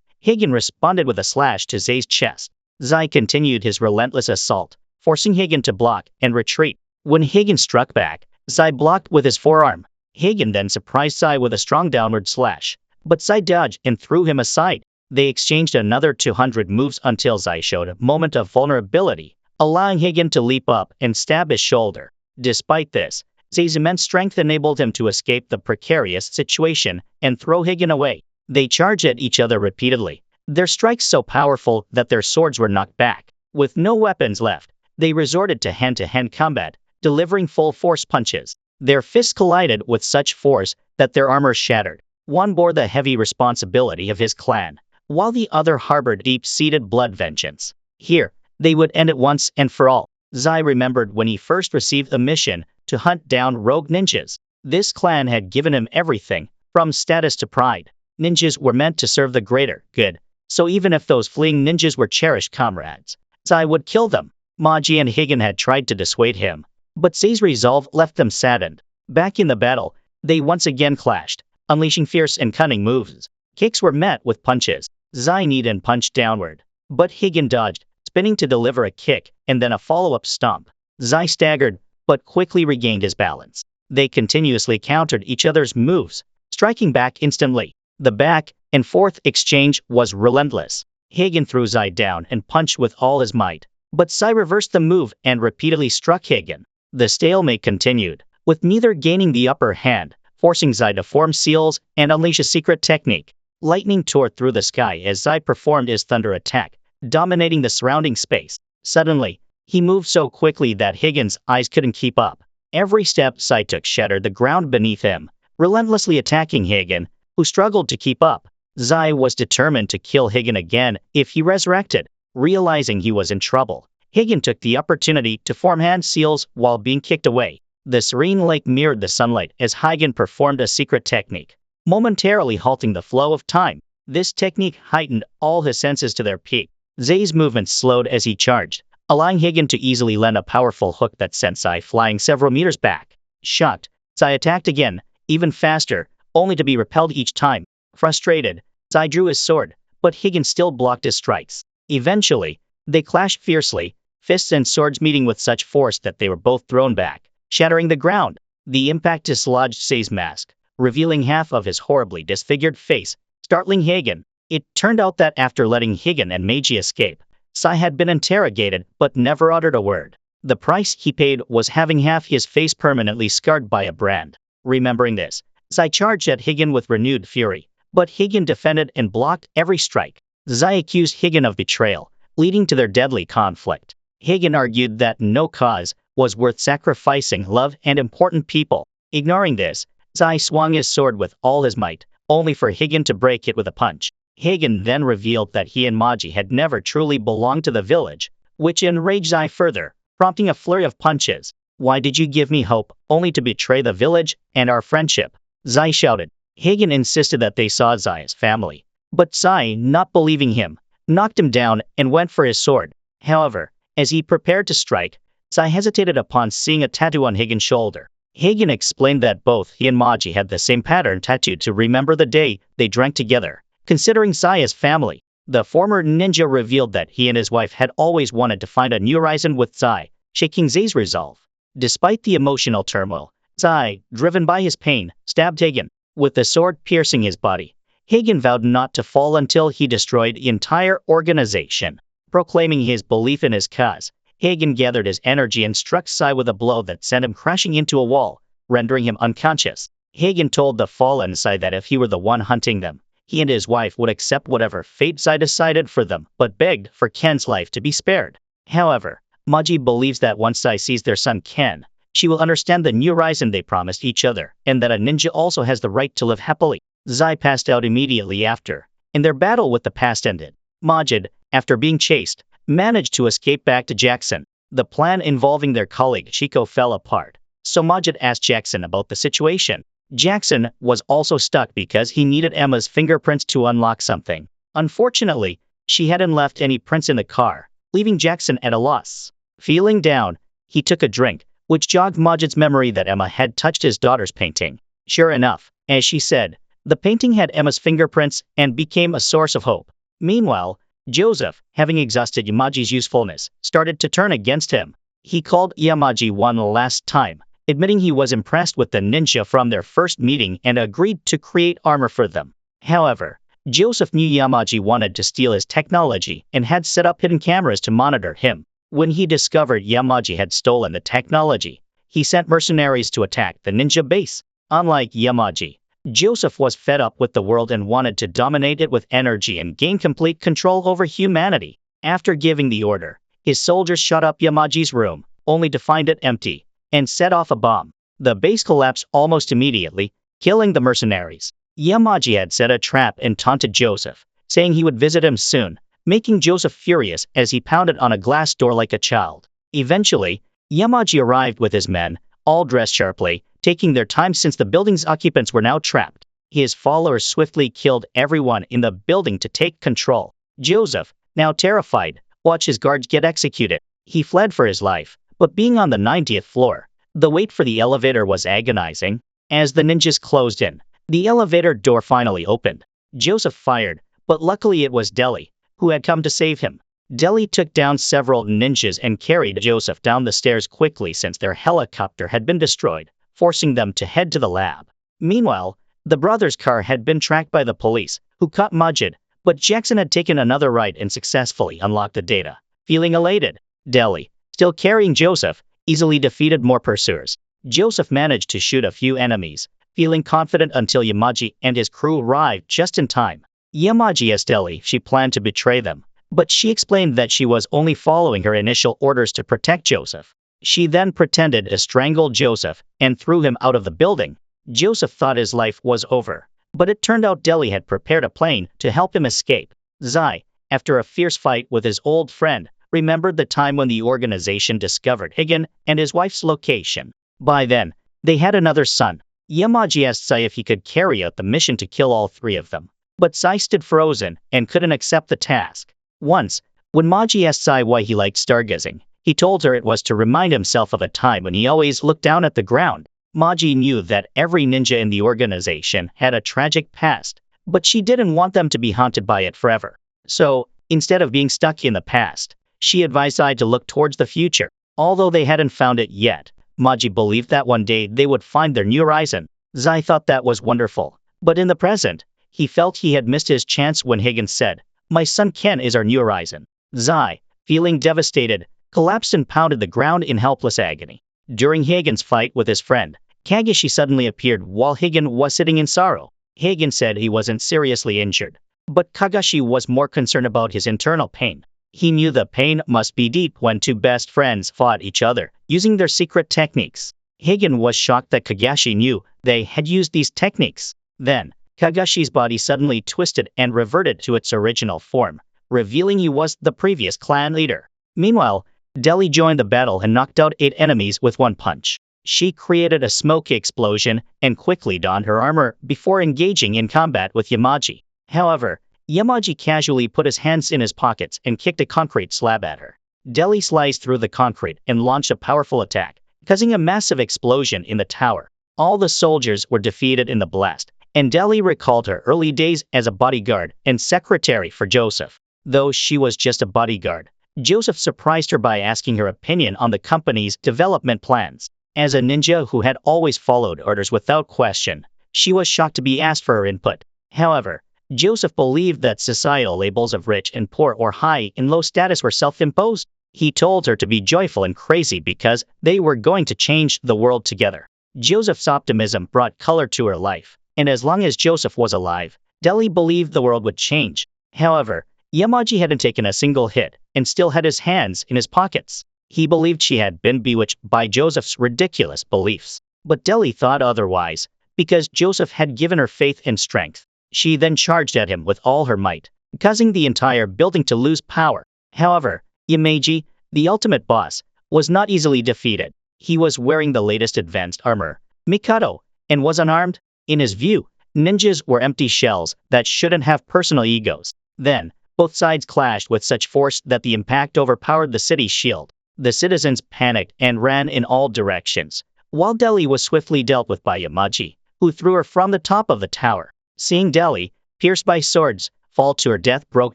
Hagen responded with a slash to Zai's chest. Zai continued his relentless assault, forcing Hagen to block and retreat. When Hagen struck back, Zai blocked with his forearm. Hagen then surprised Zai with a strong downward slash, but Zai dodged and threw him aside. They exchanged another 200 moves until Zai showed a moment of vulnerability, allowing Hagen to leap up and stab his shoulder. Despite this, Zai's immense strength enabled him to escape the precarious situation and throw Hagen away. They charged at each other repeatedly, their strikes so powerful that their swords were knocked back. With no weapons left, they resorted to hand-to-hand combat, delivering full-force punches. Their fists collided with such force that their armor shattered. One bore the heavy responsibility of his clan, while the other harbored deep-seated blood vengeance. Here, they would end it once and for all. Zai remembered when he first received a mission to hunt down rogue ninjas. This clan had given him everything, from status to pride. Ninjas were meant to serve the greater good, so even if those fleeing ninjas were cherished comrades, Zai would kill them. Maji and Higan had tried to dissuade him, but Zai's resolve left them saddened. Back in the battle, they once again clashed, unleashing fierce and cunning moves. Kicks were met with punches. Zai kneed and punched downward, but Higan dodged, spinning to deliver a kick and then a follow-up stomp. Zai staggered, but quickly regained his balance. They continuously countered each other's moves, striking back instantly. The back and forth exchange was relentless. Higan threw Zai down and punched with all his might, but Zai reversed the move and repeatedly struck Higan. The stalemate continued, with neither gaining the upper hand, forcing Zai to form seals and unleash a secret technique. Lightning tore through the sky as Zai performed his thunder attack, dominating the surrounding space. Suddenly, he moved so quickly that Higan's eyes couldn't keep up. Every step Zai took shattered the ground beneath him, relentlessly attacking Higan, who struggled to keep up. Zai was determined to kill Higan again if he resurrected. Realizing he was in trouble, Higan took the opportunity to form hand seals while being kicked away. The serene lake mirrored the sunlight as Higan performed a secret technique, momentarily halting the flow of time. This technique heightened all his senses to their peak. Zai's movements slowed as he charged, allowing Higan to easily land a powerful hook that sent Zai flying several meters back. Shocked, Zai attacked again, even faster, only to be repelled each time. Frustrated, Zai drew his sword, but Higan still blocked his strikes. Eventually, they clashed fiercely, fists and swords meeting with such force that they were both thrown back, shattering the ground. The impact dislodged Zai's mask, revealing half of his horribly disfigured face, startling Higan. It turned out that after letting Higan and Meiji escape, Zai had been interrogated but never uttered a word. The price he paid was having half his face permanently scarred by a brand. Remembering this, Zai charged at Higan with renewed fury, but Higan defended and blocked every strike. Zai accused Higan of betrayal, leading to their deadly conflict. Higan argued that no cause was worth sacrificing love and important people. Ignoring this, Zai swung his sword with all his might, only for Higan to break it with a punch. Higan then revealed that he and Maji had never truly belonged to the village, which enraged Zai further, prompting a flurry of punches. "Why did you give me hope, only to betray the village and our friendship?" Zai shouted. Higan insisted that they saw Zai as family, but Zai, not believing him, knocked him down and went for his sword. However, as he prepared to strike, Zai hesitated upon seeing a tattoo on Higan's shoulder. Higan explained that both he and Maji had the same pattern tattooed to remember the day they drank together. Considering Zai as family, the former ninja revealed that he and his wife had always wanted to find a new horizon with Zai, shaking Zai's resolve. Despite the emotional turmoil, Zai, driven by his pain, stabbed Higan, with the sword piercing his body. Higan vowed not to fall until he destroyed the entire organization. Proclaiming his belief in his cause, Higan gathered his energy and struck Zai with a blow that sent him crashing into a wall, rendering him unconscious. Higan told the fallen Zai that if he were the one hunting them, he and his wife would accept whatever fate Zai decided for them, but begged for Ken's life to be spared. However, Maji believes that once Zai sees their son Ken, she will understand the new horizon they promised each other, and that a ninja also has the right to live happily. Zai passed out immediately after, and their battle with the past ended. Majid, after being chased, managed to escape back to Jackson. The plan involving their colleague Chico fell apart, so Majid asked Jackson about the situation. Jackson was also stuck because he needed Emma's fingerprints to unlock something. Unfortunately, she hadn't left any prints in the car, leaving Jackson at a loss. Feeling down, he took a drink, which jogged Majid's memory that Emma had touched his daughter's painting. Sure enough, as she said, the painting had Emma's fingerprints and became a source of hope. Meanwhile, Joseph, having exhausted Yamaji's usefulness, started to turn against him. He called Yamaji one last time, admitting he was impressed with the ninja from their first meeting and agreed to create armor for them. However, Joseph knew Yamaji wanted to steal his technology and had set up hidden cameras to monitor him. When he discovered Yamaji had stolen the technology, he sent mercenaries to attack the ninja base. Unlike Yamaji, Joseph was fed up with the world and wanted to dominate it with energy and gain complete control over humanity. After giving the order, his soldiers shot up Yamaji's room, only to find it empty, and set off a bomb. The base collapsed almost immediately, killing the mercenaries. Yamaji had set a trap and taunted Joseph, saying he would visit him soon, making Joseph furious as he pounded on a glass door like a child. Eventually, Yamaji arrived with his men, all dressed sharply, taking their time since the building's occupants were now trapped. His followers swiftly killed everyone in the building to take control. Joseph, now terrified, watched his guards get executed. He fled for his life, but being on the 90th floor, the wait for the elevator was agonizing. As the ninjas closed in, the elevator door finally opened. Joseph fired, but luckily it was Deli, who had come to save him. Deli took down several ninjas and carried Joseph down the stairs quickly since their helicopter had been destroyed, forcing them to head to the lab. Meanwhile, the brothers' car had been tracked by the police, who caught Majid, but Jackson had taken another ride and successfully unlocked the data. Feeling elated, Deli, still carrying Joseph, easily defeated more pursuers. Joseph managed to shoot a few enemies, feeling confident until Yamaji and his crew arrived just in time. Yamaji asked Deli if she planned to betray them, but she explained that she was only following her initial orders to protect Joseph. She then pretended to strangle Joseph and threw him out of the building. Joseph thought his life was over, but it turned out Deli had prepared a plane to help him escape. Zai, after a fierce fight with his old friend, remembered the time when the organization discovered Higan and his wife's location. By then, they had another son. Yamaji asked Zai if he could carry out the mission to kill all three of them, but Zai stood frozen and couldn't accept the task. Once, when Maji asked Zai why he liked stargazing, he told her it was to remind himself of a time when he always looked down at the ground. Maji knew that every ninja in the organization had a tragic past, but she didn't want them to be haunted by it forever. So, instead of being stuck in the past, she advised Zai to look towards the future. Although they hadn't found it yet, Maji believed that one day they would find their new horizon. Zai thought that was wonderful, but in the present, he felt he had missed his chance when Higgins said, "My son Ken is our new horizon." Zai, feeling devastated, collapsed and pounded the ground in helpless agony. During Higgins' fight with his friend, Kagashi suddenly appeared while Higgin was sitting in sorrow. Higgin said he wasn't seriously injured, but Kagashi was more concerned about his internal pain. He knew the pain must be deep when two best friends fought each other, using their secret techniques. Higgin was shocked that Kagashi knew they had used these techniques. Then, Kagashi's body suddenly twisted and reverted to its original form, revealing he was the previous clan leader. Meanwhile, Deli joined the battle and knocked out 8 enemies with one punch. She created a smoky explosion and quickly donned her armor before engaging in combat with Yamaji. However, Yamaji casually put his hands in his pockets and kicked a concrete slab at her. Deli sliced through the concrete and launched a powerful attack, causing a massive explosion in the tower. All the soldiers were defeated in the blast, and Deli recalled her early days as a bodyguard and secretary for Joseph. Though she was just a bodyguard, Joseph surprised her by asking her opinion on the company's development plans. As a ninja who had always followed orders without question, she was shocked to be asked for her input. However, Joseph believed that societal labels of rich and poor or high and low status were self-imposed. He told her to be joyful and crazy because they were going to change the world together. Joseph's optimism brought color to her life, and as long as Joseph was alive, Deli believed the world would change. However, Yamaji hadn't taken a single hit and still had his hands in his pockets. He believed she had been bewitched by Joseph's ridiculous beliefs. But Deli thought otherwise, because Joseph had given her faith and strength. She then charged at him with all her might, causing the entire building to lose power. However, Yamaji, the ultimate boss, was not easily defeated. He was wearing the latest advanced armor, Mikado, and was unarmed. In his view, ninjas were empty shells that shouldn't have personal egos. Then, both sides clashed with such force that the impact overpowered the city's shield. The citizens panicked and ran in all directions, while Deli was swiftly dealt with by Yamaji, who threw her from the top of the tower. Seeing Deli, pierced by swords, fall to her death broke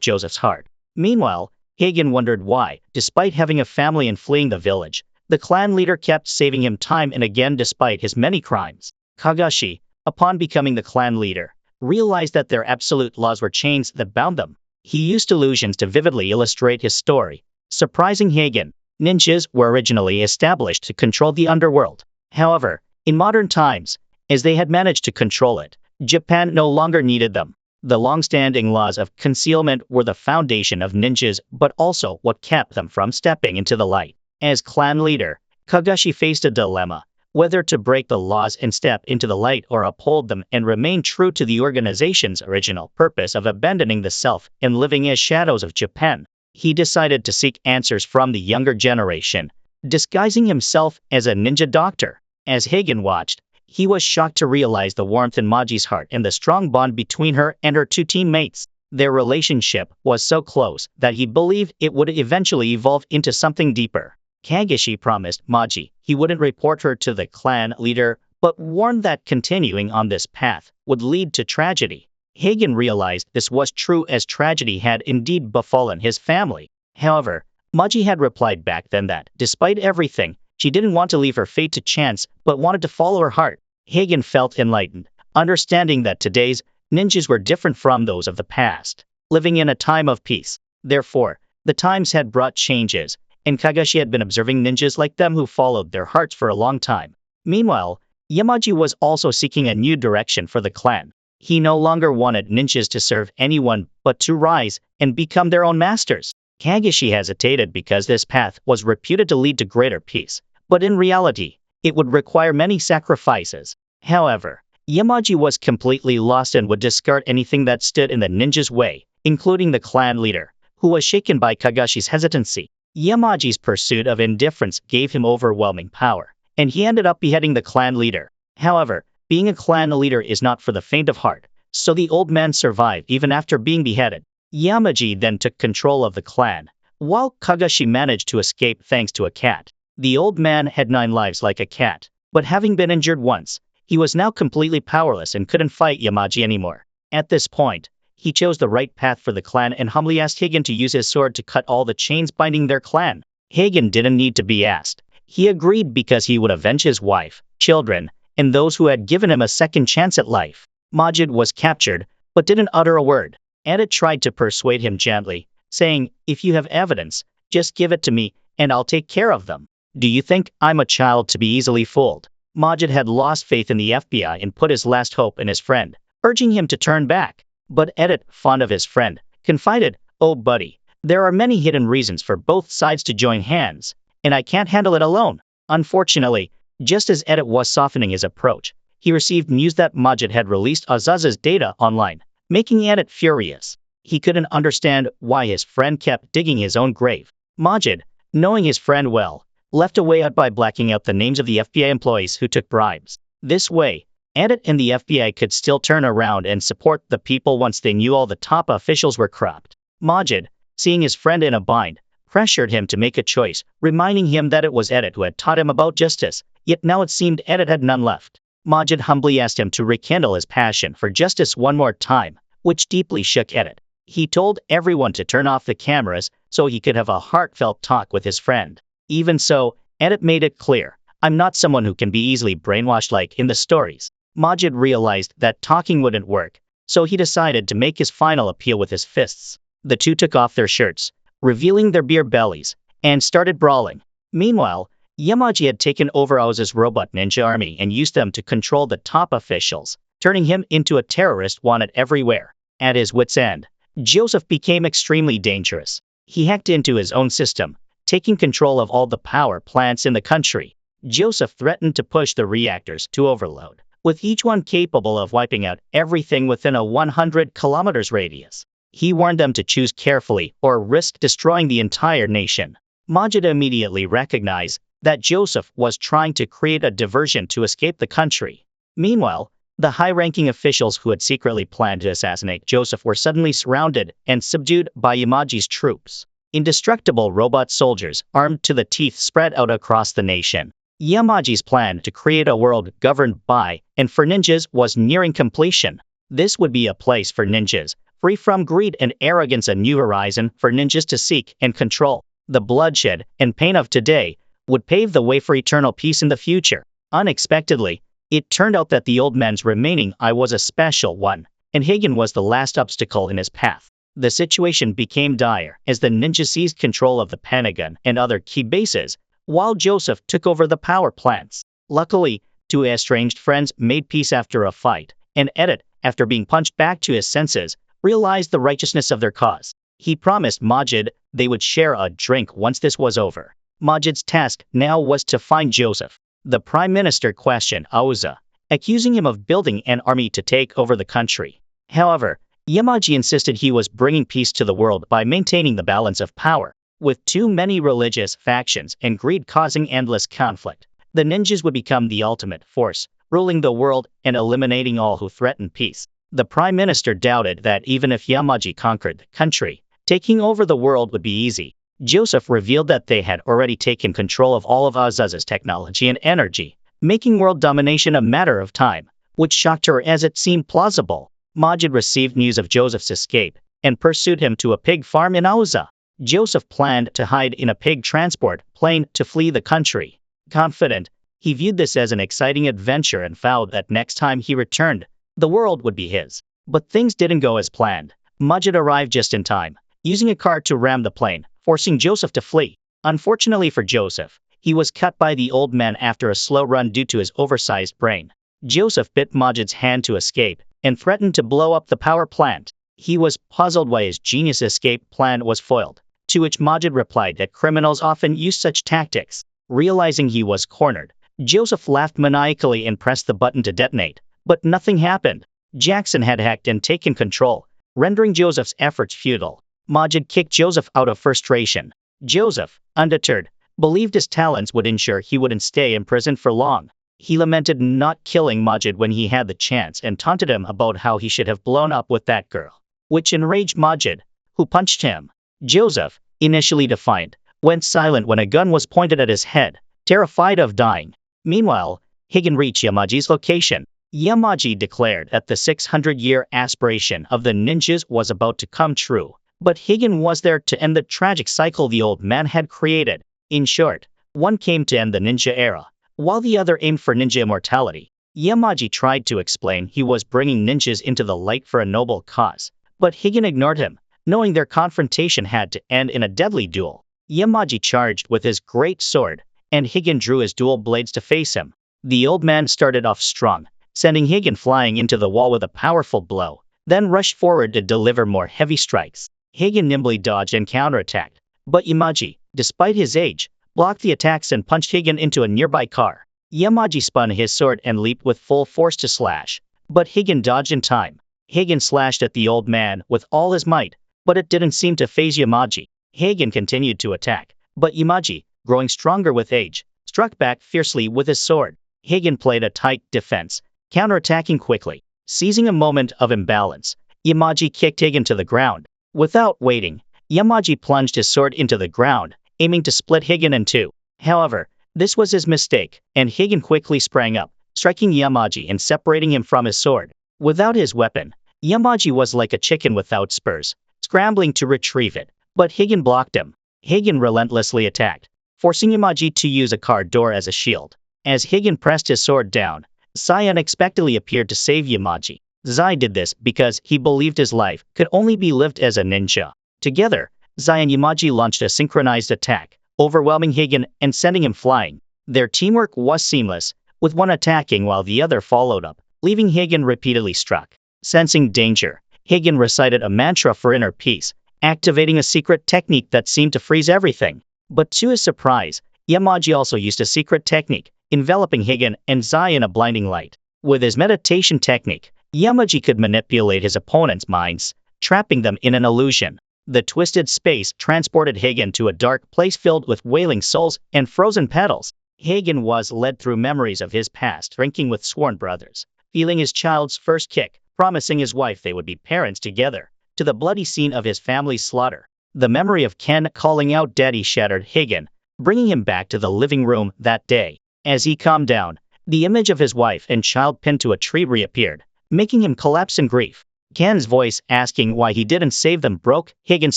Joseph's heart. Meanwhile, Hagen wondered why, despite having a family and fleeing the village, the clan leader kept saving him time and again despite his many crimes. Kagashi, upon becoming the clan leader, realized that their absolute laws were chains that bound them. He used illusions to vividly illustrate his story, surprising Hagen. Ninjas were originally established to control the underworld. However, in modern times, as they had managed to control it, Japan no longer needed them. The long-standing laws of concealment were the foundation of ninjas, but also what kept them from stepping into the light. As clan leader, Kagashi faced a dilemma. whether to break the laws and step into the light or uphold them and remain true to the organization's original purpose of abandoning the self and living as shadows of Japan. He decided to seek answers from the younger generation, disguising himself as a ninja doctor. As Hagen watched, he was shocked to realize the warmth in Maji's heart and the strong bond between her and her two teammates. Their relationship was so close that he believed it would eventually evolve into something deeper. Kagashi promised Maji he wouldn't report her to the clan leader, but warned that continuing on this path would lead to tragedy. Hagen realized this was true as tragedy had indeed befallen his family. However, Maji had replied back then that, despite everything, she didn't want to leave her fate to chance but wanted to follow her heart. Hagen felt enlightened, understanding that today's ninjas were different from those of the past, living in a time of peace. Therefore, the times had brought changes, and Kagashi had been observing ninjas like them who followed their hearts for a long time. Meanwhile, Yamaji was also seeking a new direction for the clan. He no longer wanted ninjas to serve anyone but to rise and become their own masters. Kagashi hesitated because this path was reputed to lead to greater peace, but in reality, it would require many sacrifices. However, Yamaji was completely lost and would discard anything that stood in the ninja's way, including the clan leader, who was shaken by Kagashi's hesitancy. Yamaji's pursuit of indifference gave him overwhelming power, and he ended up beheading the clan leader. However, being a clan leader is not for the faint of heart, so the old man survived even after being beheaded. Yamaji then took control of the clan, while Kagashi managed to escape thanks to a cat. The old man had 9 lives like a cat, but having been injured once, he was now completely powerless and couldn't fight Yamaji anymore. At this point, he chose the right path for the clan and humbly asked Hagen to use his sword to cut all the chains binding their clan. Hagen didn't need to be asked. He agreed because he would avenge his wife, children, and those who had given him a second chance at life. Majid was captured, but didn't utter a word. Edit tried to persuade him gently, saying, "If you have evidence, just give it to me, and I'll take care of them. Do you think I'm a child to be easily fooled?" Majid had lost faith in the FBI and put his last hope in his friend, urging him to turn back. But Edit, fond of his friend, confided, "Oh buddy, there are many hidden reasons for both sides to join hands, and I can't handle it alone." Unfortunately, just as Edit was softening his approach, he received news that Majid had released Azaza's data online, making Edit furious. He couldn't understand why his friend kept digging his own grave. Majid, knowing his friend well, left a way out by blacking out the names of the FBI employees who took bribes. This way, Edit and the FBI could still turn around and support the people once they knew all the top officials were corrupt. Majid, seeing his friend in a bind, pressured him to make a choice, reminding him that it was Edit who had taught him about justice, yet now it seemed Edit had none left. Majid humbly asked him to rekindle his passion for justice one more time, which deeply shook Edit. He told everyone to turn off the cameras so he could have a heartfelt talk with his friend. Even so, Edit made it clear, "I'm not someone who can be easily brainwashed like in the stories." Majid realized that talking wouldn't work, so he decided to make his final appeal with his fists. The two took off their shirts, revealing their beer bellies, and started brawling. Meanwhile, Yamaji had taken over Oza's robot ninja army and used them to control the top officials, turning him into a terrorist wanted everywhere. At his wit's end, Joseph became extremely dangerous. He hacked into his own system, taking control of all the power plants in the country. Joseph threatened to push the reactors to overload, with each one capable of wiping out everything within a 100 kilometers radius. He warned them to choose carefully or risk destroying the entire nation. Majid immediately recognized that Joseph was trying to create a diversion to escape the country. Meanwhile, the high-ranking officials who had secretly planned to assassinate Joseph were suddenly surrounded and subdued by Yamaji's troops. Indestructible robot soldiers, armed to the teeth, spread out across the nation. Yamaji's plan to create a world governed by and for ninjas was nearing completion. This would be a place for ninjas, free from greed and arrogance, a new horizon for ninjas to seek and control. The bloodshed and pain of today would pave the way for eternal peace in the future. Unexpectedly, it turned out that the old man's remaining eye was a special one, and Hagen was the last obstacle in his path. The situation became dire as the ninja seized control of the Pentagon and other key bases, while Joseph took over the power plants. Luckily, two estranged friends made peace after a fight, and Edit, after being punched back to his senses, realized the righteousness of their cause. He promised Majid they would share a drink once this was over. Majid's task now was to find Joseph. The Prime Minister questioned Aoza, accusing him of building an army to take over the country. However, Yamaji insisted he was bringing peace to the world by maintaining the balance of power. With too many religious factions and greed causing endless conflict, the ninjas would become the ultimate force, ruling the world and eliminating all who threaten peace. The Prime Minister doubted that even if Yamaji conquered the country, taking over the world would be easy. Joseph revealed that they had already taken control of all of Azaza's technology and energy, making world domination a matter of time, which shocked her as it seemed plausible. Majid received news of Joseph's escape and pursued him to a pig farm in Aoza. Joseph planned to hide in a pig transport plane to flee the country. Confident, he viewed this as an exciting adventure and vowed that next time he returned, the world would be his. But things didn't go as planned. Majid arrived just in time, using a car to ram the plane, forcing Joseph to flee. Unfortunately for Joseph, he was cut by the old man after a slow run due to his oversized brain. Joseph bit Majid's hand to escape and threatened to blow up the power plant. He was puzzled why his genius escape plan was foiled, to which Majid replied that criminals often use such tactics. Realizing he was cornered, Joseph laughed maniacally and pressed the button to detonate, but nothing happened. Jackson had hacked and taken control, rendering Joseph's efforts futile. Majid kicked Joseph out of frustration. Joseph, undeterred, believed his talents would ensure he wouldn't stay in prison for long. He lamented not killing Majid when he had the chance and taunted him about how he should have blown up with that girl, which enraged Majid, who punched him. Joseph, initially defiant, went silent when a gun was pointed at his head, terrified of dying. Meanwhile, Higan reached Yamaji's location. Yamaji declared that the 600-year aspiration of the ninjas was about to come true, but Higan was there to end the tragic cycle the old man had created. In short, one came to end the ninja era, while the other aimed for ninja immortality. Yamaji tried to explain he was bringing ninjas into the light for a noble cause, but Higan ignored him, knowing their confrontation had to end in a deadly duel. Yamaji charged with his great sword, and Higan drew his dual blades to face him. The old man started off strong, sending Higan flying into the wall with a powerful blow, then rushed forward to deliver more heavy strikes. Higan nimbly dodged and counterattacked, but Yamaji, despite his age, blocked the attacks and punched Higan into a nearby car. Yamaji spun his sword and leaped with full force to slash, but Higan dodged in time. Higan slashed at the old man with all his might, but it didn't seem to faze Yamaji. Higan continued to attack, but Yamaji, growing stronger with age, struck back fiercely with his sword. Higan played a tight defense, counterattacking quickly. Seizing a moment of imbalance, Yamaji kicked Higan to the ground. Without waiting, Yamaji plunged his sword into the ground, aiming to split Higan in two. However, this was his mistake, and Higan quickly sprang up, striking Yamaji and separating him from his sword. Without his weapon, Yamaji was like a chicken without spurs, scrambling to retrieve it, but Higan blocked him. Higan relentlessly attacked, forcing Yamaji to use a car door as a shield. As Higan pressed his sword down, Zai unexpectedly appeared to save Yamaji. Zai did this because he believed his life could only be lived as a ninja. Together, Zai and Yamaji launched a synchronized attack, overwhelming Higan and sending him flying. Their teamwork was seamless, with one attacking while the other followed up, leaving Higan repeatedly struck. Sensing danger, Higan recited a mantra for inner peace, activating a secret technique that seemed to freeze everything. But to his surprise, Yamaji also used a secret technique, enveloping Higan and Zai in a blinding light. With his meditation technique, Yamaji could manipulate his opponent's minds, trapping them in an illusion. The twisted space transported Higan to a dark place filled with wailing souls and frozen petals. Higan was led through memories of his past drinking with sworn brothers, feeling his child's first kick, promising his wife they would be parents together, to the bloody scene of his family's slaughter. The memory of Ken calling out Daddy shattered Higan, bringing him back to the living room that day. As he calmed down, the image of his wife and child pinned to a tree reappeared, making him collapse in grief. Ken's voice asking why he didn't save them broke Higan's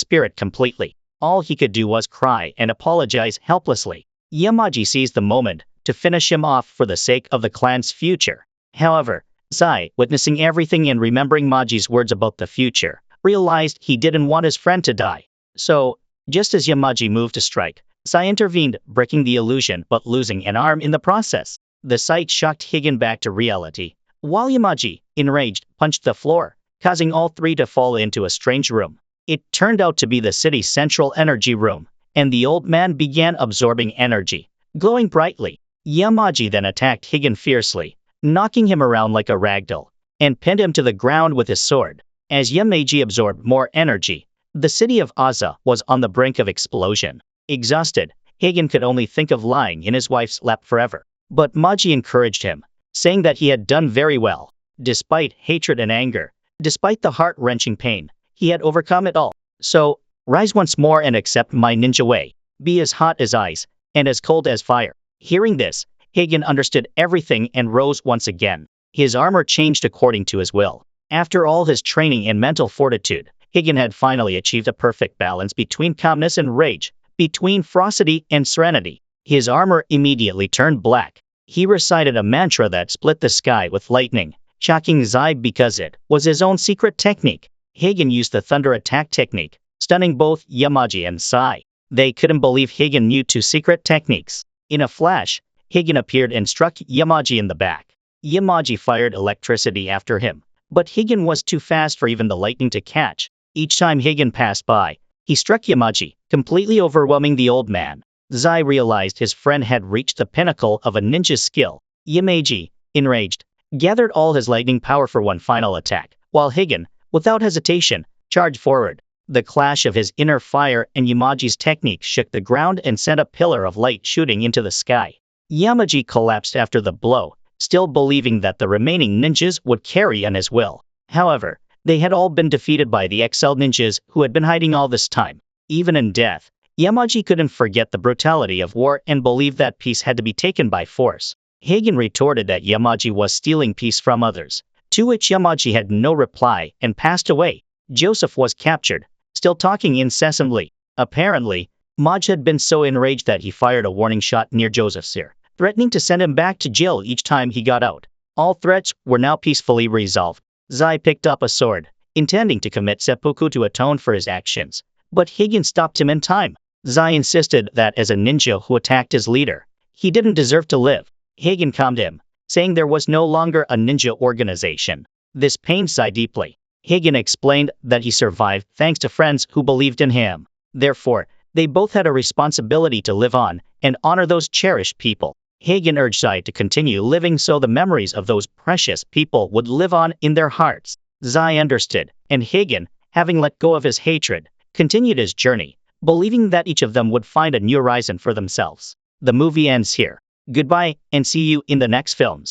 spirit completely. All he could do was cry and apologize helplessly. Yamaji seized the moment to finish him off for the sake of the clan's future. However, Zai, witnessing everything and remembering Maji's words about the future, realized he didn't want his friend to die. So, just as Yamaji moved to strike, Zai intervened, breaking the illusion but losing an arm in the process. The sight shocked Higan back to reality, while Yamaji, enraged, punched the floor, causing all three to fall into a strange room. It turned out to be the city's central energy room, and the old man began absorbing energy, glowing brightly. Yamaji then attacked Higan fiercely, knocking him around like a ragdoll, and pinned him to the ground with his sword. As Yamaji absorbed more energy, the city of Aza was on the brink of explosion. Exhausted, Higan could only think of lying in his wife's lap forever. But Maji encouraged him, saying that he had done very well. Despite hatred and anger, despite the heart-wrenching pain, he had overcome it all. So, rise once more and accept my ninja way. Be as hot as ice, and as cold as fire. Hearing this, Higan understood everything and rose once again. His armor changed according to his will. After all his training and mental fortitude, Higan had finally achieved a perfect balance between calmness and rage, between ferocity and serenity. His armor immediately turned black. He recited a mantra that split the sky with lightning, shocking Zai because it was his own secret technique. Higan used the thunder attack technique, stunning both Yamaji and Sai. They couldn't believe Higan knew two secret techniques. In a flash, Higan appeared and struck Yamaji in the back. Yamaji fired electricity after him, but Higan was too fast for even the lightning to catch. Each time Higan passed by, he struck Yamaji, completely overwhelming the old man. Zai realized his friend had reached the pinnacle of a ninja's skill. Yamaji, enraged, gathered all his lightning power for one final attack, while Higan, without hesitation, charged forward. The clash of his inner fire and Yamaji's technique shook the ground and sent a pillar of light shooting into the sky. Yamaji collapsed after the blow, still believing that the remaining ninjas would carry on his will. However, they had all been defeated by the exiled ninjas who had been hiding all this time. Even in death, Yamaji couldn't forget the brutality of war and believed that peace had to be taken by force. Higan retorted that Yamaji was stealing peace from others, to which Yamaji had no reply and passed away. Joseph was captured, still talking incessantly. Apparently, Maj had been so enraged that he fired a warning shot near Joseph's ear, threatening to send him back to jail each time he got out. All threats were now peacefully resolved. Zai picked up a sword, intending to commit seppuku to atone for his actions, but Higan stopped him in time. Zai insisted that as a ninja who attacked his leader, he didn't deserve to live. Higan calmed him, saying there was no longer a ninja organization. This pained Zai deeply. Higan explained that he survived thanks to friends who believed in him. Therefore, they both had a responsibility to live on and honor those cherished people. Higan urged Zai to continue living so the memories of those precious people would live on in their hearts. Zai understood, and Higan, having let go of his hatred, continued his journey, believing that each of them would find a new horizon for themselves. The movie ends here. Goodbye, and see you in the next films.